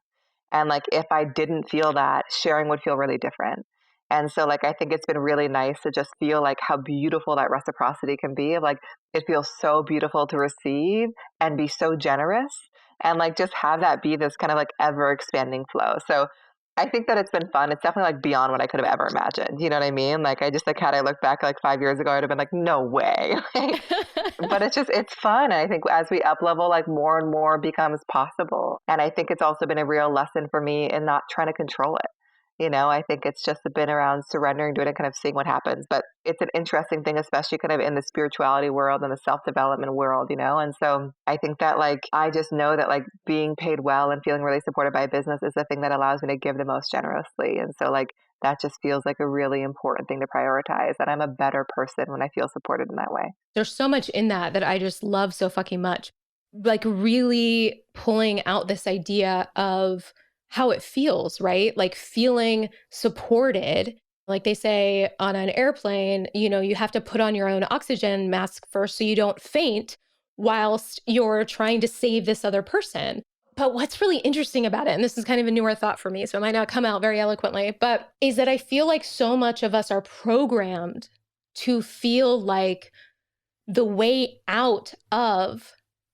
And like, if I didn't feel that, sharing would feel really different. And so like, I think it's been really nice to just feel like how beautiful that reciprocity can be of like, it feels so beautiful to receive and be so generous and like, just have that be this kind of like ever expanding flow. So I think that it's been fun. It's definitely like beyond what I could have ever imagined. You know what I mean? Like, I just like, had I looked back like 5 years ago, I'd have been like, no way. But it's fun. And I think as we up level, like more and more becomes possible. And I think it's also been a real lesson for me in not trying to control it. I think it's just been around surrendering to it and kind of seeing what happens. But it's an interesting thing, especially kind of in the spirituality world and the self-development world, And so I think that like, I just know that like being paid well and feeling really supported by a business is the thing that allows me to give the most generously. And so like, that just feels like a really important thing to prioritize. And I'm a better person when I feel supported in that way. There's so much in that I just love so fucking much. Like really pulling out this idea of how it feels, right? Like feeling supported. Like they say on an airplane, you have to put on your own oxygen mask first so you don't faint whilst you're trying to save this other person. But what's really interesting about it, and this is kind of a newer thought for me, so it might not come out very eloquently, but is that I feel like so much of us are programmed to feel like the way out of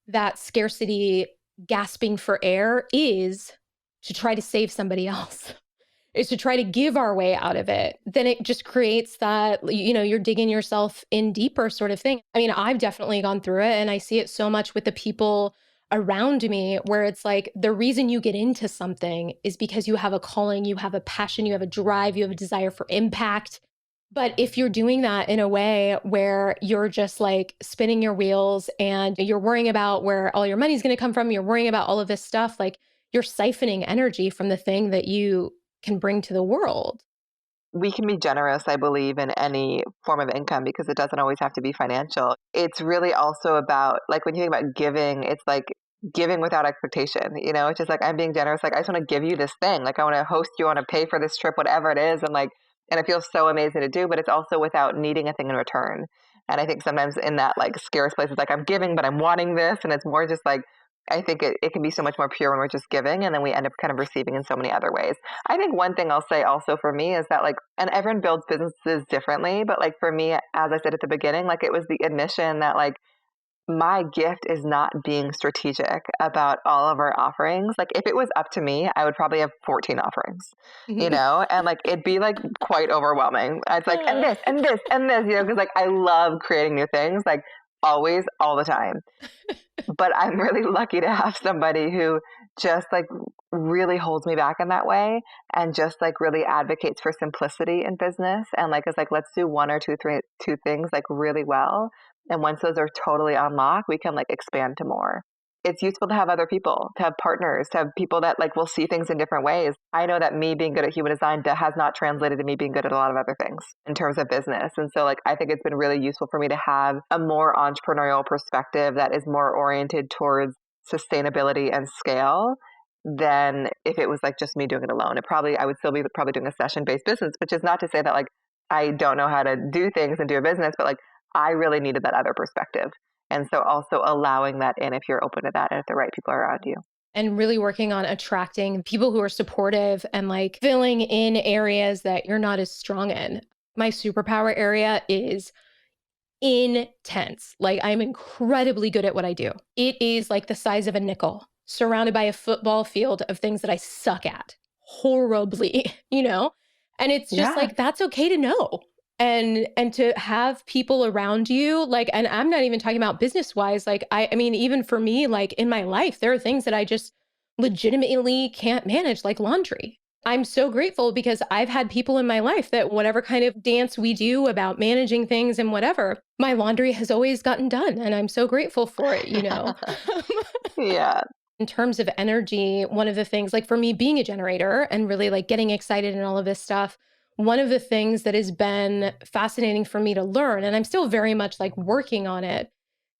that scarcity, gasping for air is to try to save somebody else, is to try to give our way out of it. Then it just creates that, you're digging yourself in deeper sort of thing. I mean, I've definitely gone through it and I see it so much with the people around me where it's like the reason you get into something is because you have a calling, you have a passion, you have a drive, you have a desire for impact. But if you're doing that in a way where you're just like spinning your wheels and you're worrying about where all your money's going to come from, you're worrying about all of this stuff, like you're siphoning energy from the thing that you can bring to the world. We can be generous, I believe, in any form of income because it doesn't always have to be financial. It's really also about, like, when you think about giving, it's like giving without expectation. It's just like, I'm being generous. Like, I just want to give you this thing. Like, I want to host you, I want to pay for this trip, whatever it is. And it feels so amazing to do, but it's also without needing a thing in return. And I think sometimes in that like scarce place, it's like, I'm giving, but I'm wanting this. And it's more just like, I think it can be so much more pure when we're just giving, and then we end up kind of receiving in so many other ways. I think one thing I'll say also for me is that like, and everyone builds businesses differently, but like for me, as I said at the beginning, like it was the admission that like my gift is not being strategic about all of our offerings. Like if it was up to me, I would probably have 14 offerings, and like it'd be like quite overwhelming. It's like, and this, and this, and this, because like I love creating new things, like always, all the time. But I'm really lucky to have somebody who just like really holds me back in that way and just like really advocates for simplicity in business and like is like, let's do one or two things like really well. And once those are totally unlocked, we can like expand to more. It's useful to have other people, to have partners, to have people that like will see things in different ways. I know that me being good at human design has not translated to me being good at a lot of other things in terms of business. And so like, I think it's been really useful for me to have a more entrepreneurial perspective that is more oriented towards sustainability and scale than if it was like just me doing it alone. I would still be probably doing a session-based business, which is not to say that like I don't know how to do things and do a business, but like I really needed that other perspective. And so also allowing that in if you're open to that and if the right people are around you. And really working on attracting people who are supportive and like filling in areas that you're not as strong in. My superpower area is intense. Like I'm incredibly good at what I do. It is like the size of a nickel, surrounded by a football field of things that I suck at horribly, you know? And it's just Yeah. like that's okay to know. And to have people around you like and I'm not even talking about business wise like I mean even for me like in my life there are things that I just legitimately can't manage like laundry. I'm so grateful because I've had people in my life that whatever kind of dance we do about managing things and whatever, my laundry has always gotten done. And I'm so grateful for it, you know? Yeah. In terms of energy, one of the things, like for me being a generator and really like getting excited and all of this stuff, one of the things that has been fascinating for me to learn, and I'm still very much like working on it,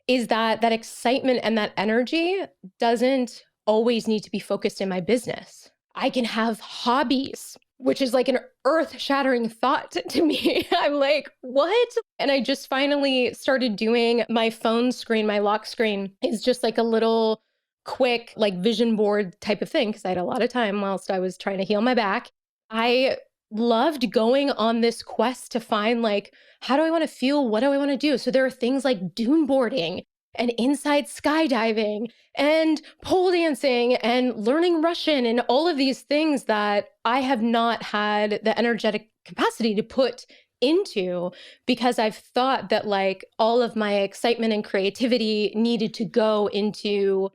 is that that excitement and that energy doesn't always need to be focused in my business. I can have hobbies, which is like an earth shattering thought to me. I'm like, what? And I just finally started doing my phone screen, my lock screen is just like a little quick, like vision board type of thing because I had a lot of time whilst I was trying to heal my back. I loved going on this quest to find like, how do I want to feel? What do I want to do? So there are things like dune boarding and inside skydiving and pole dancing and learning Russian and all of these things that I have not had the energetic capacity to put into because I've thought that like all of my excitement and creativity needed to go into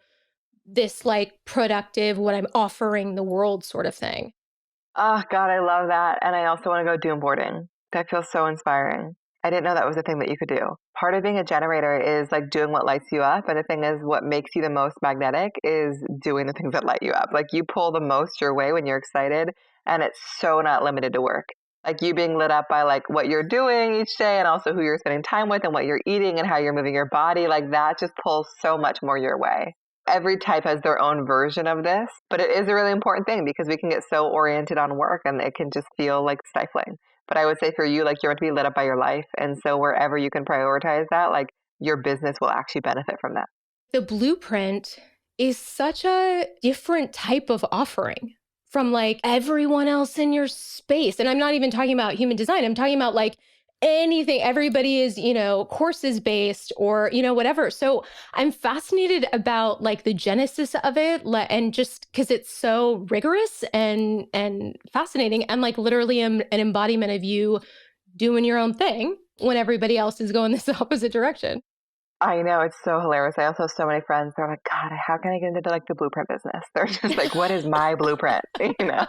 this like productive, what I'm offering the world sort of thing. Oh God, I love that. And I also want to go doom boarding. That feels so inspiring. I didn't know that was a thing that you could do. Part of being a generator is like doing what lights you up. And the thing is, what makes you the most magnetic is doing the things that light you up. Like you pull the most your way when you're excited. And it's so not limited to work. Like you being lit up by like what you're doing each day and also who you're spending time with and what you're eating and how you're moving your body. Like that just pulls so much more your way. Every type has their own version of this, but it is a really important thing because we can get so oriented on work and it can just feel like stifling. But I would say for you, like you're meant to be lit up by your life. And so wherever you can prioritize that, like your business will actually benefit from that. The blueprint is such a different type of offering from like everyone else in your space. And I'm not even talking about human design. I'm talking about like anything. Everybody is, you know, courses based or, you know, whatever. So I'm fascinated about like the genesis of it and just because it's so rigorous and fascinating and like literally an embodiment of you doing your own thing when everybody else is going this opposite direction. I know it's so hilarious. I also have so many friends. They're like, God, how can I get into like the blueprint business? They're just like, what is my blueprint? You know?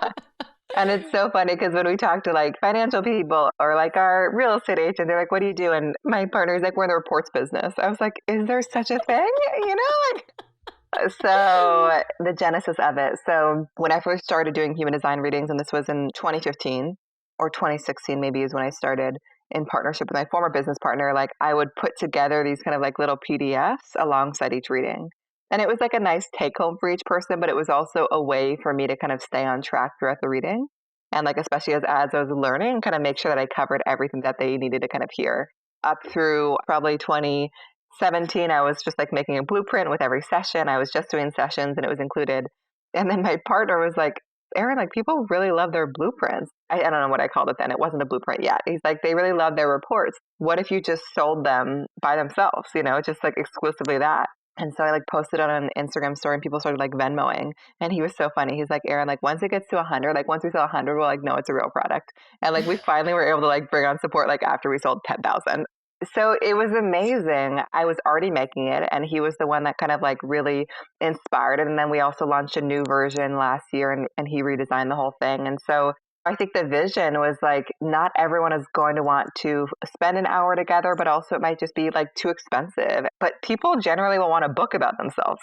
And it's so funny because when we talk to like financial people or like our real estate agent, they're like, what do you do? And my partner's like, we're in the reports business. I was like, is there such a thing? You know, like, so the genesis of it. So when I first started doing human design readings, and this was in 2015 or 2016, maybe is when I started in partnership with my former business partner, like I would put together these kind of like little PDFs alongside each reading. And it was like a nice take home for each person, but it was also a way for me to kind of stay on track throughout the reading. And like, especially as I was learning, kind of make sure that I covered everything that they needed to kind of hear. Up through probably 2017, I was just like making a blueprint with every session. I was just doing sessions and it was included. And then my partner was like, Erin, like people really love their blueprints. I don't know what I called it then. It wasn't a blueprint yet. He's like, they really love their reports. What if you just sold them by themselves, you know, just like exclusively that? And so I like posted on an Instagram story and people started like Venmoing. And he was so funny. He's like, Erin, like once it gets to 100, like once we sell 100, we're like, no, it's a real product. And like we finally were able to like bring on support like after we sold 10,000. So it was amazing. I was already making it and he was the one that kind of like really inspired it. And then we also launched a new version last year and he redesigned the whole thing. And so I think the vision was like, not everyone is going to want to spend an hour together, but also it might just be like too expensive. But people generally will want a book about themselves,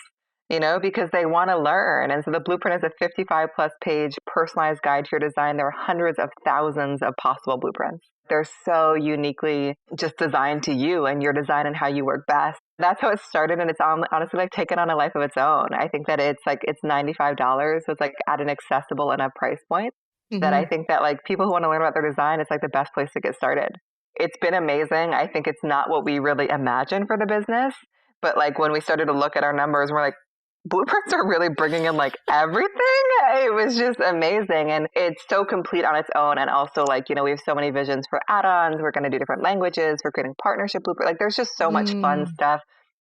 you know, because they want to learn. And so the blueprint is a 55 plus page personalized guide to your design. There are hundreds of thousands of possible blueprints. They're so uniquely just designed to you and your design and how you work best. That's how it started. And it's honestly like taken on a life of its own. I think that it's $95. So it's like at an accessible enough price point. that I Hmm. think that like people who want to learn about their design, it's like the best place to get started. It's been amazing. I think it's not what we really imagined for the business, but like when we started to look at our numbers, we're like, blueprints are really bringing in like everything. It was just amazing. And it's so complete on its own. And also like, we have so many visions for add-ons. We're going to do different languages. We're creating partnership blueprint. Like there's just so much fun Mm. stuff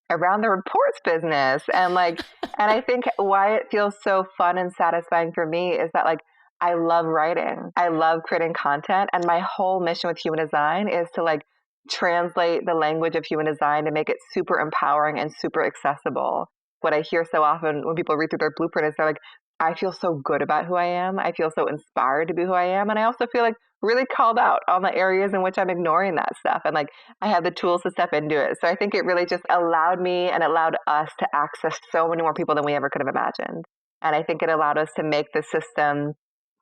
around the reports business. And I think why it feels so fun and satisfying for me is that like, I love writing. I love creating content. And my whole mission with human design is to like translate the language of human design to make it super empowering and super accessible. What I hear so often when people read through their blueprint is they're like, I feel so good about who I am. I feel so inspired to be who I am. And I also feel like really called out on the areas in which I'm ignoring that stuff. And like I have the tools to step into it. So I think it really just allowed me and allowed us to access so many more people than we ever could have imagined. And I think it allowed us to make the system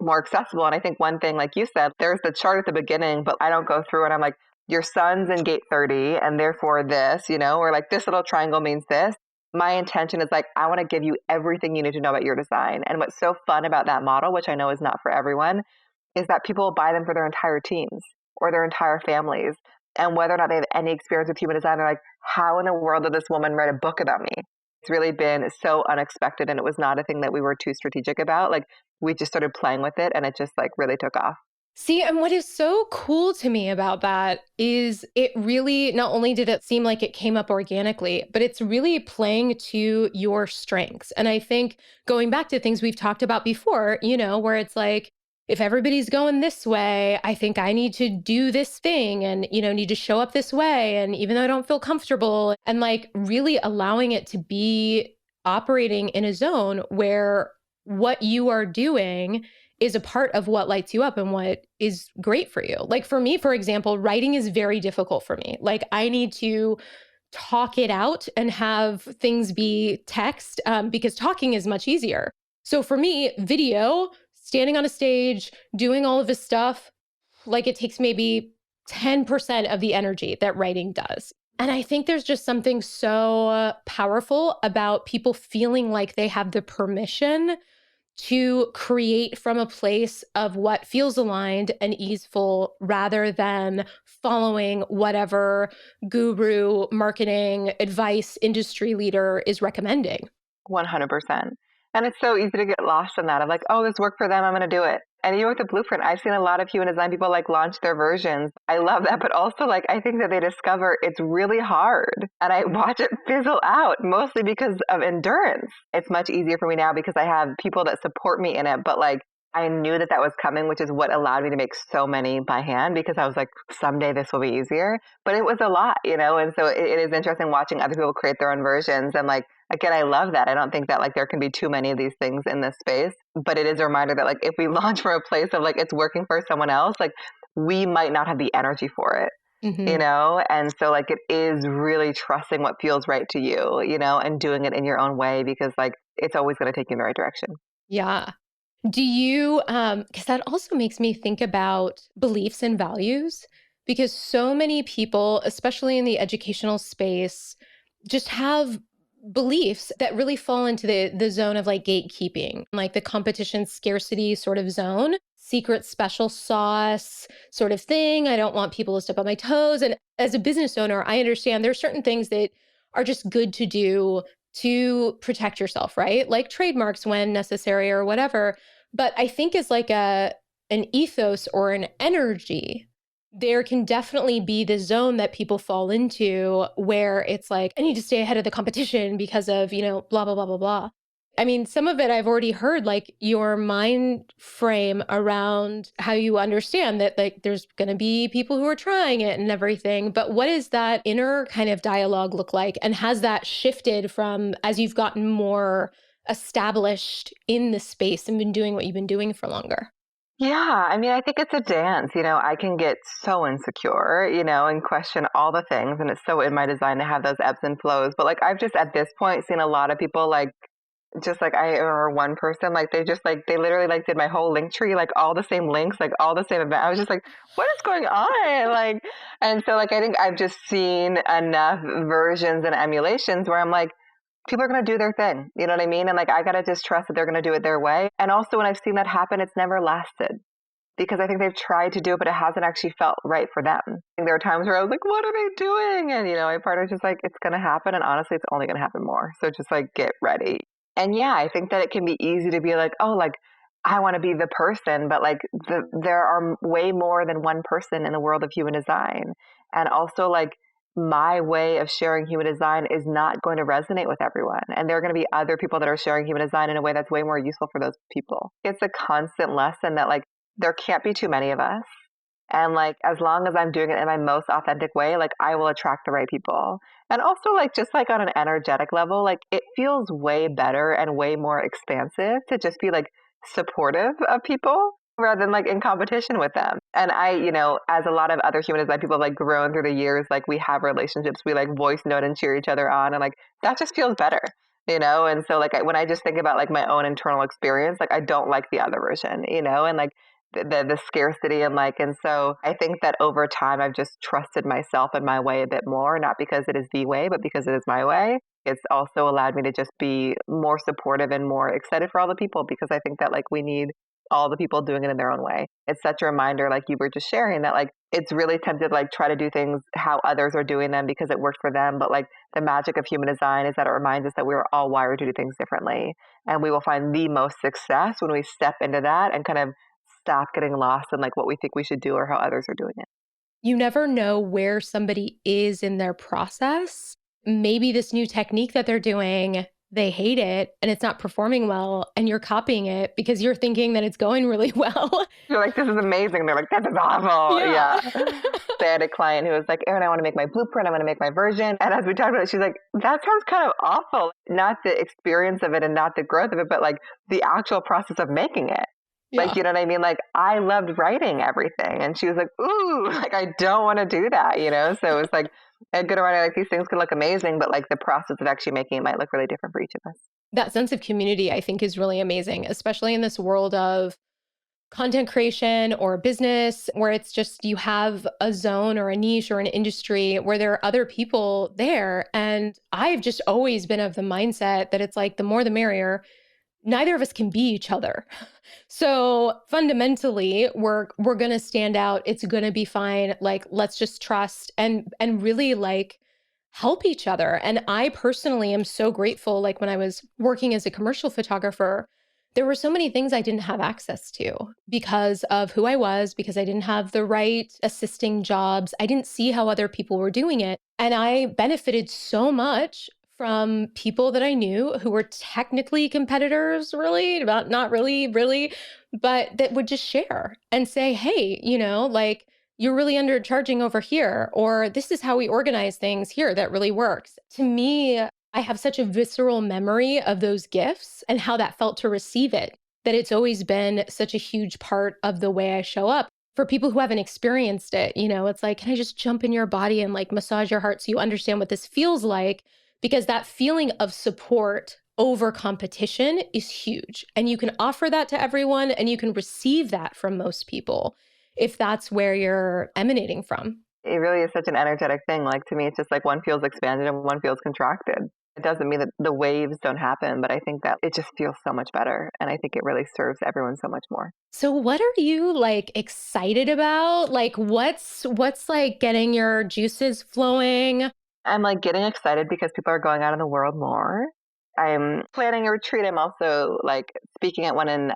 more accessible. And I think one thing, like you said, there's the chart at the beginning, but I don't go through and I'm like, your son's in gate 30 and therefore this, or like this little triangle means this. My intention is like, I want to give you everything you need to know about your design. And what's so fun about that model, which I know is not for everyone, is that people buy them for their entire teams or their entire families. And whether or not they have any experience with human design, they're like, how in the world did this woman write a book about me? It's really been so unexpected. And it was not a thing that we were too strategic about. Like we just started playing with it and it just like really took off. See, and what is so cool to me about that is it really not only did it seem like it came up organically, but it's really playing to your strengths. And I think going back to things we've talked about before, where it's like, if everybody's going this way, I think I need to do this thing and, need to show up this way. And even though I don't feel comfortable, and like really allowing it to be operating in a zone where what you are doing is a part of what lights you up and what is great for you. Like for me, for example, writing is very difficult for me. Like I need to talk it out and have things be text because talking is much easier. So for me, video, standing on a stage, doing all of this stuff, like it takes maybe 10% of the energy that writing does. And I think there's just something so powerful about people feeling like they have the permission to create from a place of what feels aligned and easeful rather than following whatever guru, marketing, advice, industry leader is recommending. 100%. And it's so easy to get lost in that of like, oh, this worked for them, I'm going to do it. And even with the blueprint, I've seen a lot of human design people like launch their versions. I love that. But also like, I think that they discover it's really hard and I watch it fizzle out mostly because of endurance. It's much easier for me now because I have people that support me in it. But like, I knew that that was coming, which is what allowed me to make so many by hand because I was like, someday this will be easier. But it was a lot, And so it is interesting watching other people create their own versions. And like, again, I love that. I don't think that like there can be too many of these things in this space, but it is a reminder that like if we launch from a place of like it's working for someone else, like we might not have the energy for it. Hmm. And so like it is really trusting what feels right to you, and doing it in your own way because like it's always going to take you in the right direction. Yeah. Do you, because that also makes me think about beliefs and values, because so many people, especially in the educational space, just have beliefs that really fall into the zone of like gatekeeping, like the competition scarcity sort of zone, secret special sauce sort of thing. I don't want people to step on my toes. And as a business owner, I understand there's certain things that are just good to do to protect yourself, right? Like trademarks when necessary or whatever. But I think as like an ethos or an energy, there can definitely be the zone that people fall into where it's like, I need to stay ahead of the competition because of, blah, blah, blah, blah, blah. I mean, some of it I've already heard, like your mind frame around how you understand that, like, there's going to be people who are trying it and everything. But what does that inner kind of dialogue look like? And has that shifted from as you've gotten more established in the space and been doing what you've been doing for longer? Yeah, I mean, I think it's a dance. I can get so insecure, and question all the things. And it's so in my design to have those ebbs and flows. But like, I've just at this point seen a lot of people like, just like I remember one person, like they just like, they literally like did my whole link tree, like all the same links, like all the same event. I was just like, what is going on? Like, and so like, I think I've just seen enough versions and emulations where I'm like, people are going to do their thing. You know what I mean? And like, I got to just trust that they're going to do it their way. And also when I've seen that happen, it's never lasted. because I think they've tried to do it, but it hasn't actually felt right for them. And there are times where I was like, what are they doing? And, my partner's just like, it's going to happen. And honestly, it's only going to happen more. So just like, get ready. And yeah, I think that it can be easy to be like, oh, like, I want to be the person, but like there are way more than one person in the world of human design. And also like my way of sharing human design is not going to resonate with everyone. And there are going to be other people that are sharing human design in a way that's way more useful for those people. It's a constant lesson that like there can't be too many of us. And like, as long as I'm doing it in my most authentic way, like I will attract the right people. And also like, just like on an energetic level, like it feels way better and way more expansive to just be like supportive of people rather than like in competition with them. And I, as a lot of other human design people have like grown through the years, like we have relationships, we like voice note and cheer each other on. And like, that just feels better. And so like when I just think about like my own internal experience, like I don't like the other version, and like the scarcity and so I think that over time I've just trusted myself and my way a bit more, not because it is the way, but because it is my way. It's also allowed me to just be more supportive and more excited for all the people, because I think that like we need all the people doing it in their own way. It's such a reminder, like you were just sharing, that like it's really tempted to like try to do things how others are doing them because it worked for them. But like the magic of human design is that it reminds us that we are all wired to do things differently. And we will find the most success when we step into that and kind of stop getting lost in like what we think we should do or how others are doing it. You never know where somebody is in their process. Maybe this new technique that they're doing, they hate it and it's not performing well, and you're copying it because you're thinking that it's going really well. You're like, this is amazing. They're like, this is awful. Yeah. Yeah. They had a client who was like, Erin, I want to make my blueprint. I want to make my version. And as we talked about it, she's like, that sounds kind of awful. Not the experience of it and not the growth of it, but like the actual process of making it. Like, Yeah. you know what I mean? Like, I loved writing everything. And she was like, ooh, like, I don't want to do that, So it was like a good reminder, like, these things can look amazing, but like the process of actually making it might look really different for each of us. That sense of community, I think, is really amazing, especially in this world of content creation or business where it's just you have a zone or a niche or an industry where there are other people there. And I've just always been of the mindset that it's like the more the merrier. Neither of us can be each other. So fundamentally, we're going to stand out. It's going to be fine. Like, let's just trust and really like help each other. And I personally am so grateful. Like when I was working as a commercial photographer, there were so many things I didn't have access to because of who I was, because I didn't have the right assisting jobs. I didn't see how other people were doing it. And I benefited so much from people that I knew who were technically competitors, really, not really, but that would just share and say, hey, like you're really undercharging over here, or this is how we organize things here that really works. To me, I have such a visceral memory of those gifts and how that felt to receive it, that it's always been such a huge part of the way I show up. For people who haven't experienced it, it's like, can I just jump in your body and like massage your heart so you understand what this feels like? Because that feeling of support over competition is huge. And you can offer that to everyone and you can receive that from most people if that's where you're emanating from. It really is such an energetic thing. Like to me, it's just like one feels expanded and one feels contracted. It doesn't mean that the waves don't happen, but I think that it just feels so much better. And I think it really serves everyone so much more. So what are you like excited about? Like what's like getting your juices flowing? I'm like getting excited because people are going out in the world more. I'm planning a retreat. I'm also like speaking at one in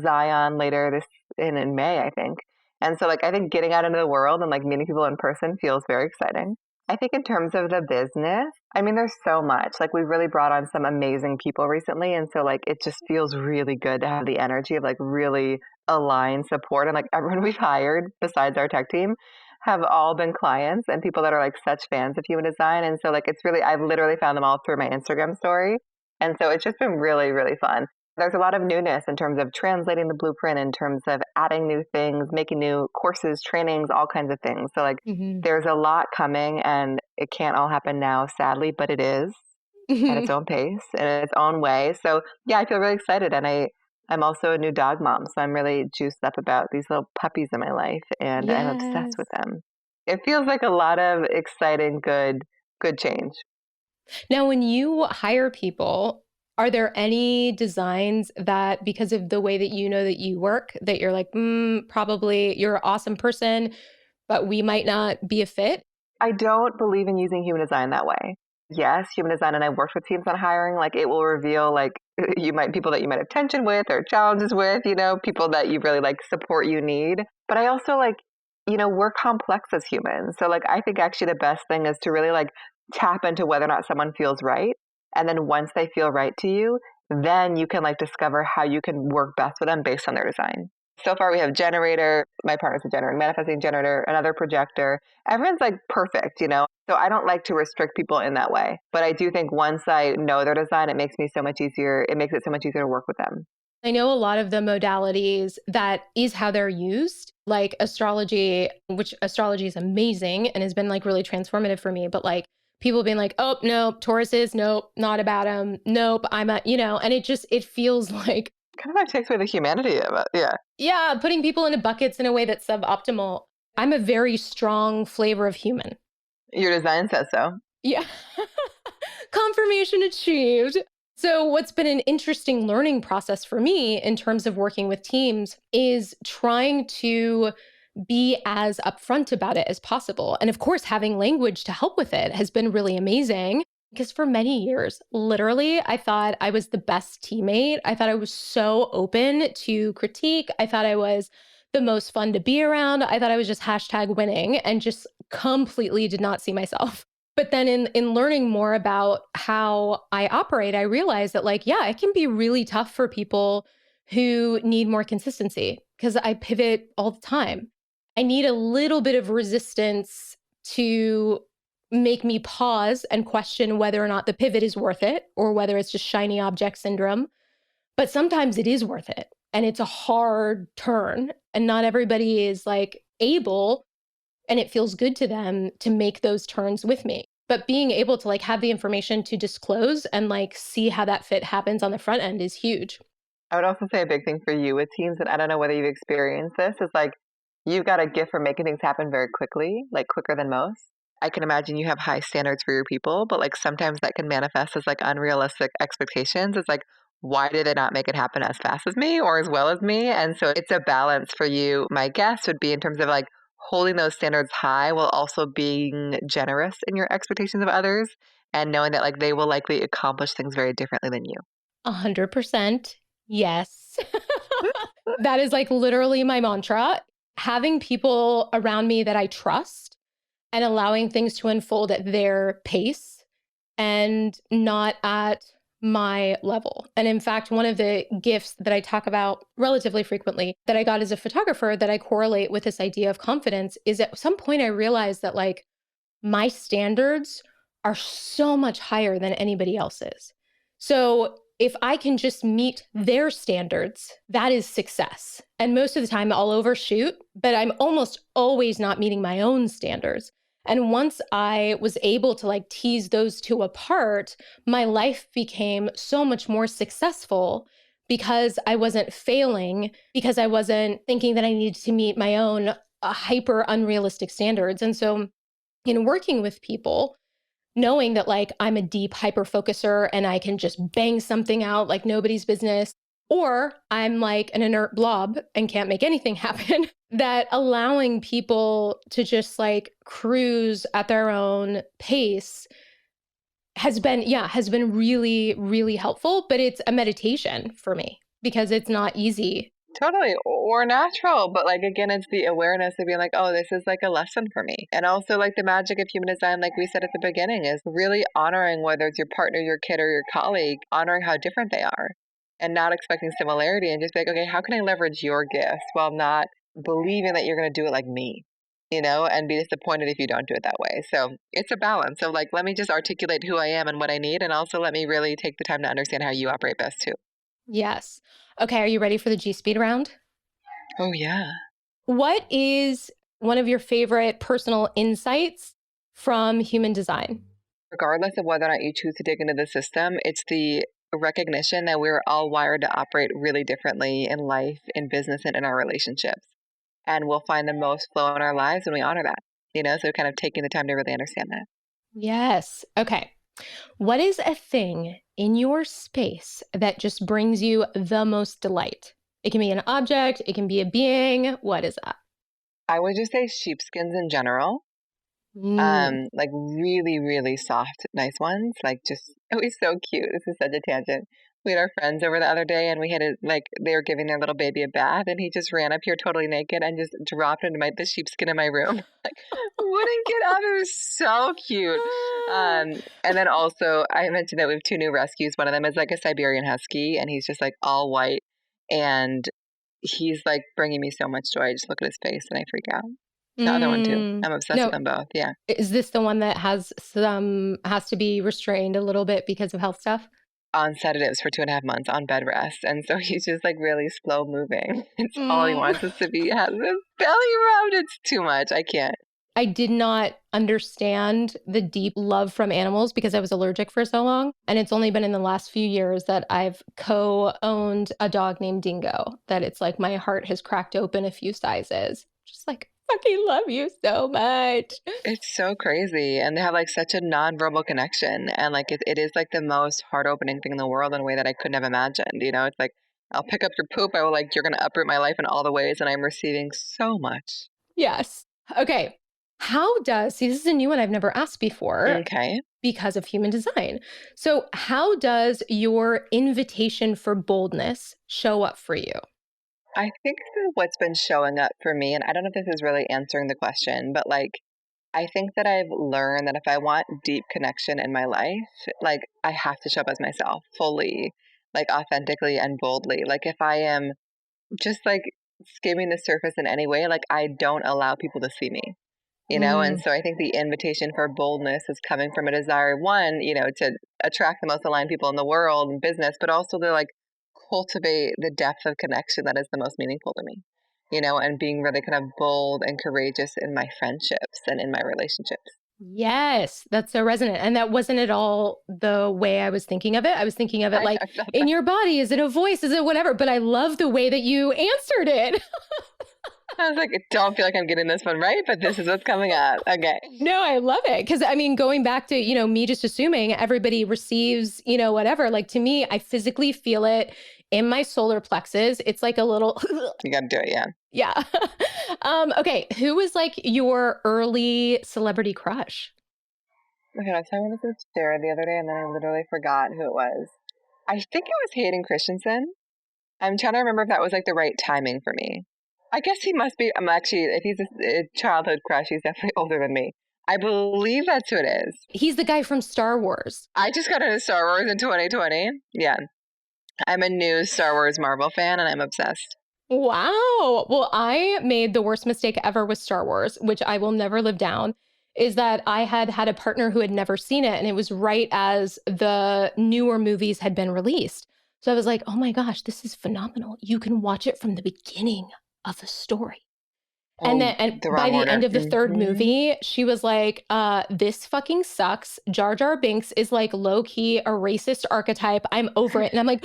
Zion later in May, I think. And so like I think getting out into the world and like meeting people in person feels very exciting. I think in terms of the business, I mean, there's so much. Like we've really brought on some amazing people recently. And so like it just feels really good to have the energy of like really aligned support. And like everyone we've hired besides our tech team have all been clients and people that are like such fans of human design. And so like it's really, I've literally found them all through my Instagram story. And so it's just been really, really fun. There's a lot of newness in terms of translating the blueprint, in terms of adding new things, making new courses, trainings, all kinds of things. So like there's a lot coming and it can't all happen now, sadly, but it is at its own pace and in its own way. So yeah, I feel really excited. And I'm also a new dog mom. So I'm really juiced up about these little puppies in my life and I'm obsessed with them. It feels like a lot of exciting, good change. Now, when you hire people, Are there any designs that, because of the way that you know that you work, that you're like, probably you're an awesome person, but we might not be a fit? I don't believe in using human design that way. Yes, human design, and I've worked with teams on hiring, like it will reveal like people that you might have tension with or challenges with, people that you really like support you need. But I also like, we're complex as humans. So like I think actually the best thing is to really like tap into whether or not someone feels right. And then once they feel right to you, then you can like discover how you can work best with them based on their design. So far we have generator, my partner's a generator, manifesting generator, another projector. Everyone's like perfect. So I don't like to restrict people in that way. But I do think once I know their design, it makes me so much easier. It makes it so much easier to work with them. I know a lot of the modalities that is how they're used, like astrology, which astrology is amazing and has been like really transformative for me. But like people being like, oh, nope, Tauruses, nope, not about them. Nope, and it feels like, Kind of like takes away the humanity of it. Yeah. yeah, putting people into buckets in a way that's suboptimal. I'm a very strong flavor of human. Your design says so. Yeah. Confirmation achieved. So, what's been an interesting learning process for me in terms of working with teams is trying to be as upfront about it as possible. And of course, having language to help with it has been really amazing because for many years, literally, I thought I was the best teammate. I thought I was so open to critique. I thought I was the most fun to be around. I thought I was just hashtag winning and just completely did not see myself. But then in learning more about how I operate, I realized that like, yeah, it can be really tough for people who need more consistency because I pivot all the time. I need a little bit of resistance to make me pause and question whether or not the pivot is worth it or whether it's just shiny object syndrome. But sometimes it is worth it. And it's a hard turn. And not everybody is like able and it feels good to them to make those turns with me. But being able to like have the information to disclose and like see how that fit happens on the front end is huge. I would also say a big thing for you with teams, and I don't know whether you've experienced this, is like you've got a gift for making things happen very quickly, like quicker than most. I can imagine you have high standards for your people, but like sometimes that can manifest as like unrealistic expectations. It's like, why did they not make it happen as fast as me or as well as me? And so it's a balance for you. My guess would be in terms of like holding those standards high while also being generous in your expectations of others and knowing that like they will likely accomplish things very differently than you. 100%. Yes. That is like literally my mantra. Having people around me that I trust and allowing things to unfold at their pace and not at my level. And in fact, one of the gifts that I talk about relatively frequently that I got as a photographer that I correlate with this idea of confidence is at some point I realized that like my standards are so much higher than anybody else's. So if I can just meet their standards, that is success. And most of the time I'll overshoot, but I'm almost always not meeting my own standards. And once I was able to like tease those two apart, my life became so much more successful because I wasn't failing, because I wasn't thinking that I needed to meet my own hyper unrealistic standards. And so in working with people, knowing that like I'm a deep hyper focuser and I can just bang something out like nobody's business, or I'm like an inert blob and can't make anything happen, that allowing people to just like cruise at their own pace has been really, really helpful. But it's a meditation for me because it's not easy. Totally, or natural, but like again, it's the awareness of being like, oh, this is like a lesson for me. And also, like the magic of human design, like we said at the beginning, is really honoring whether it's your partner, your kid, or your colleague, honoring how different they are and not expecting similarity and just be like, okay, how can I leverage your gifts while not believing that you're going to do it like me, and be disappointed if you don't do it that way. So it's a balance of like, let me just articulate who I am and what I need, and also let me really take the time to understand how you operate best too. Yes. Okay. Are you ready for the G Speed round? Oh, yeah. What is one of your favorite personal insights from human design? Regardless of whether or not you choose to dig into the system, it's the recognition that we're all wired to operate really differently in life, in business, and in our relationships. And we'll find the most flow in our lives when we honor that, so kind of taking the time to really understand that. Yes. Okay. What is a thing in your space that just brings you the most delight? It can be an object, it can be a being. What is that? I would just say sheepskins in general. Mm. Like really, really soft, nice ones. Like just it was so cute. This is such a tangent. We had our friends over the other day and we had a like they were giving their little baby a bath and he just ran up here totally naked and just dropped into the sheepskin in my room. Like wouldn't get up. It was so cute. Ah. And then also I mentioned that we have two new rescues. One of them is like a Siberian Husky and he's just like all white and he's like bringing me so much joy. I just look at his face and I freak out. The other one too. Mm. I'm obsessed with No, them both. Yeah. is this the one that has to be restrained a little bit because of health stuff? On sedatives for 2.5 months on bed rest, and so he's just, like, really slow moving. It's all he Mm. wants is to be has his belly rubbed. It's too much. I can't. I did not understand the deep love from animals because I was allergic for so long. And it's only been in the last few years that I've co owned a dog named Dingo, that it's like my heart has cracked open a few sizes. Just like, fucking love you so much. It's so crazy, and they have, like, such a nonverbal connection, and, like, it is, like, the most heart-opening thing in the world in a way that I couldn't have imagined, you know? It's like, "I'll pick up your poop. I will, like you're gonna uproot my life in all the ways, and I'm receiving so much." Yes. Okay. See, this is a new one I've never asked before Okay. because of human design. So, how does your invitation for boldness show up for you? I think that what's been showing up for me, and I don't know if this is really answering the question, but, like, I think that I've learned that if I want deep connection in my life, like I have to show up as myself fully, like authentically and boldly. Like if I am just like skimming the surface in any way, like I don't allow people to see me, you know? And Mm. so I think the invitation for boldness is coming from a desire, one, to attract the most aligned people in the world and business, but also to like cultivate the depth of connection that is the most meaningful to me, and being really kind of bold and courageous in my friendships and in my relationships. Yes, that's so resonant. And that wasn't at all the way I was thinking of it. I was thinking of it like, I felt in that. your body, is it a voice? Is it whatever? But I love the way that you answered it. I was like, I don't feel like I'm getting this one right, but this is what's coming up. Okay. No, I love it. Cause I mean, going back to, me just assuming everybody receives, whatever, like to me, I physically feel it in my solar plexus. It's like a little, You got to do it. Yeah. yeah. Okay. Who was like your early celebrity crush? Okay. I was talking with this Sarah the other day and then I literally forgot who it was. I think it was Hayden Christensen. I'm trying to remember if that was like the right timing for me. I guess he must be. I'm actually, if he's a childhood crush, he's definitely older than me. I believe that's who it is. He's the guy from Star Wars. I just got into Star Wars in 2020. Yeah. I'm a new Star Wars Marvel fan and I'm obsessed. Wow. Well, I made the worst mistake ever with Star Wars, which I will never live down, is that I had a partner who had never seen it. And it was right as the newer movies had been released. So I was like, oh my gosh, this is phenomenal. You can watch it from the beginning of the story. And Oh, then and the by wrong the order. end of the third movie, she was like, this fucking sucks. Jar Jar Binks is like low key a racist archetype. I'm over it. And I'm like,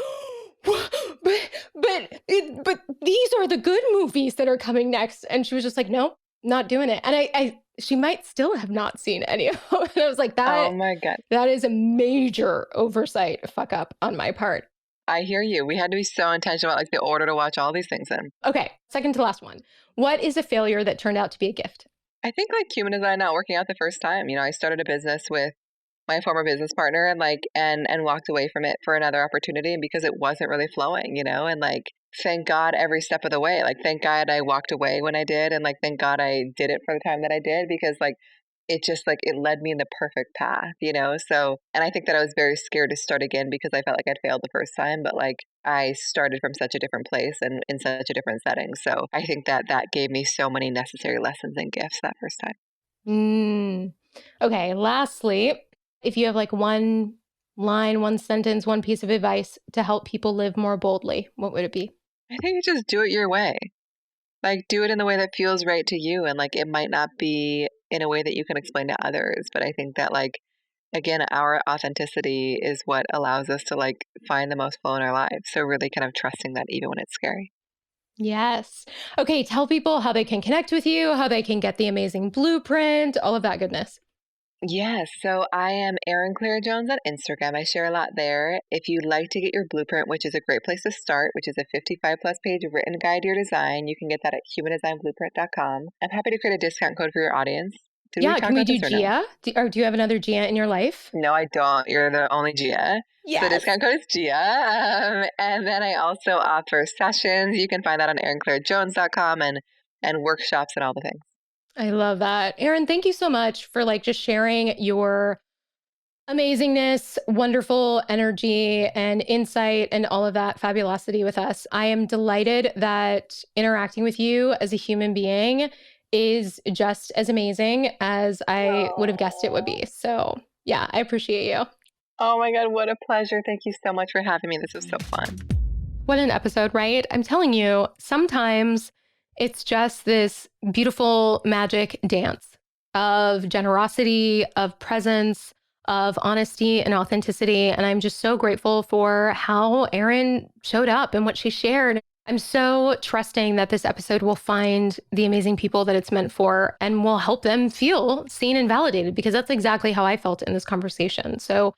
but these are the good movies that are coming next. And she was just like, no, not doing it. And she might still have not seen any of them. And I was like, Oh that my God. that is a major oversight fuck up on my part. I hear you. We had to be so intentional about like the order to watch all these things in. Okay, second to last one. What is a failure that turned out to be a gift? I think like human design not working out the first time. I started a business with my former business partner and like and walked away from it for another opportunity and because it wasn't really flowing, and like thank God every step of the way. Like thank God I walked away when I did and like thank God I did it for the time that I did because like it just like it led me in the perfect path. So and I think that I was very scared to start again because I felt like I'd failed the first time, but like I started from such a different place and in such a different setting. So I think that that gave me so many necessary lessons and gifts that first time. Mm. Okay, lastly, if you have like one line, one sentence, one piece of advice to help people live more boldly, what would it be? I think you just do it your way. Like, do it in the way that feels right to you, and, like, it might not be in a way that you can explain to others, but I think that, like, again, our authenticity is what allows us to, like, find the most flow in our lives, so really kind of trusting that even when it's scary. Yes. Okay, tell people how they can connect with you, how they can get the amazing blueprint, all of that goodness. Yes, so I am Erin Claire Jones on Instagram. I share a lot there. If you'd like to get your blueprint, which is a great place to start, which is a 55 plus page written guide to your design, you can get that at humandesignblueprint.com. I'm happy to create a discount code for your audience. Did we Yeah, talk can we about do this or no? Gia? Or do you have another Gia in your life? No, I don't. You're the only Gia. So Yes. discount code is Gia. And then I also offer sessions. You can find that on erinclairejones.com and workshops and all the things. I love that. Erin, thank you so much for like just sharing your amazingness, wonderful energy and insight and all of that fabulosity with us. I am delighted that interacting with you as a human being is just as amazing as I would have guessed it would be. So, yeah, I appreciate you. Oh my God, what a pleasure. Thank you so much for having me. This was so fun. What an episode, right? I'm telling you, sometimes it's just this beautiful magic dance of generosity, of presence, of honesty and authenticity. And I'm just so grateful for how Erin showed up and what she shared. I'm so trusting that this episode will find the amazing people that it's meant for and will help them feel seen and validated, because that's exactly how I felt in this conversation. So,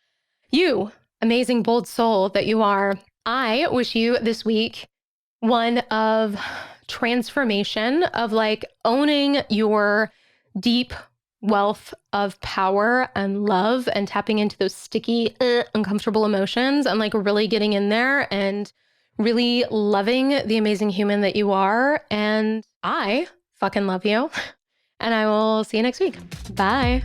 you, amazing, bold soul that you are, I wish you this week one of transformation, of like owning your deep wealth of power and love and tapping into those sticky, uncomfortable emotions and like really getting in there and really loving the amazing human that you are. And I fucking love you. And I will see you next week. Bye.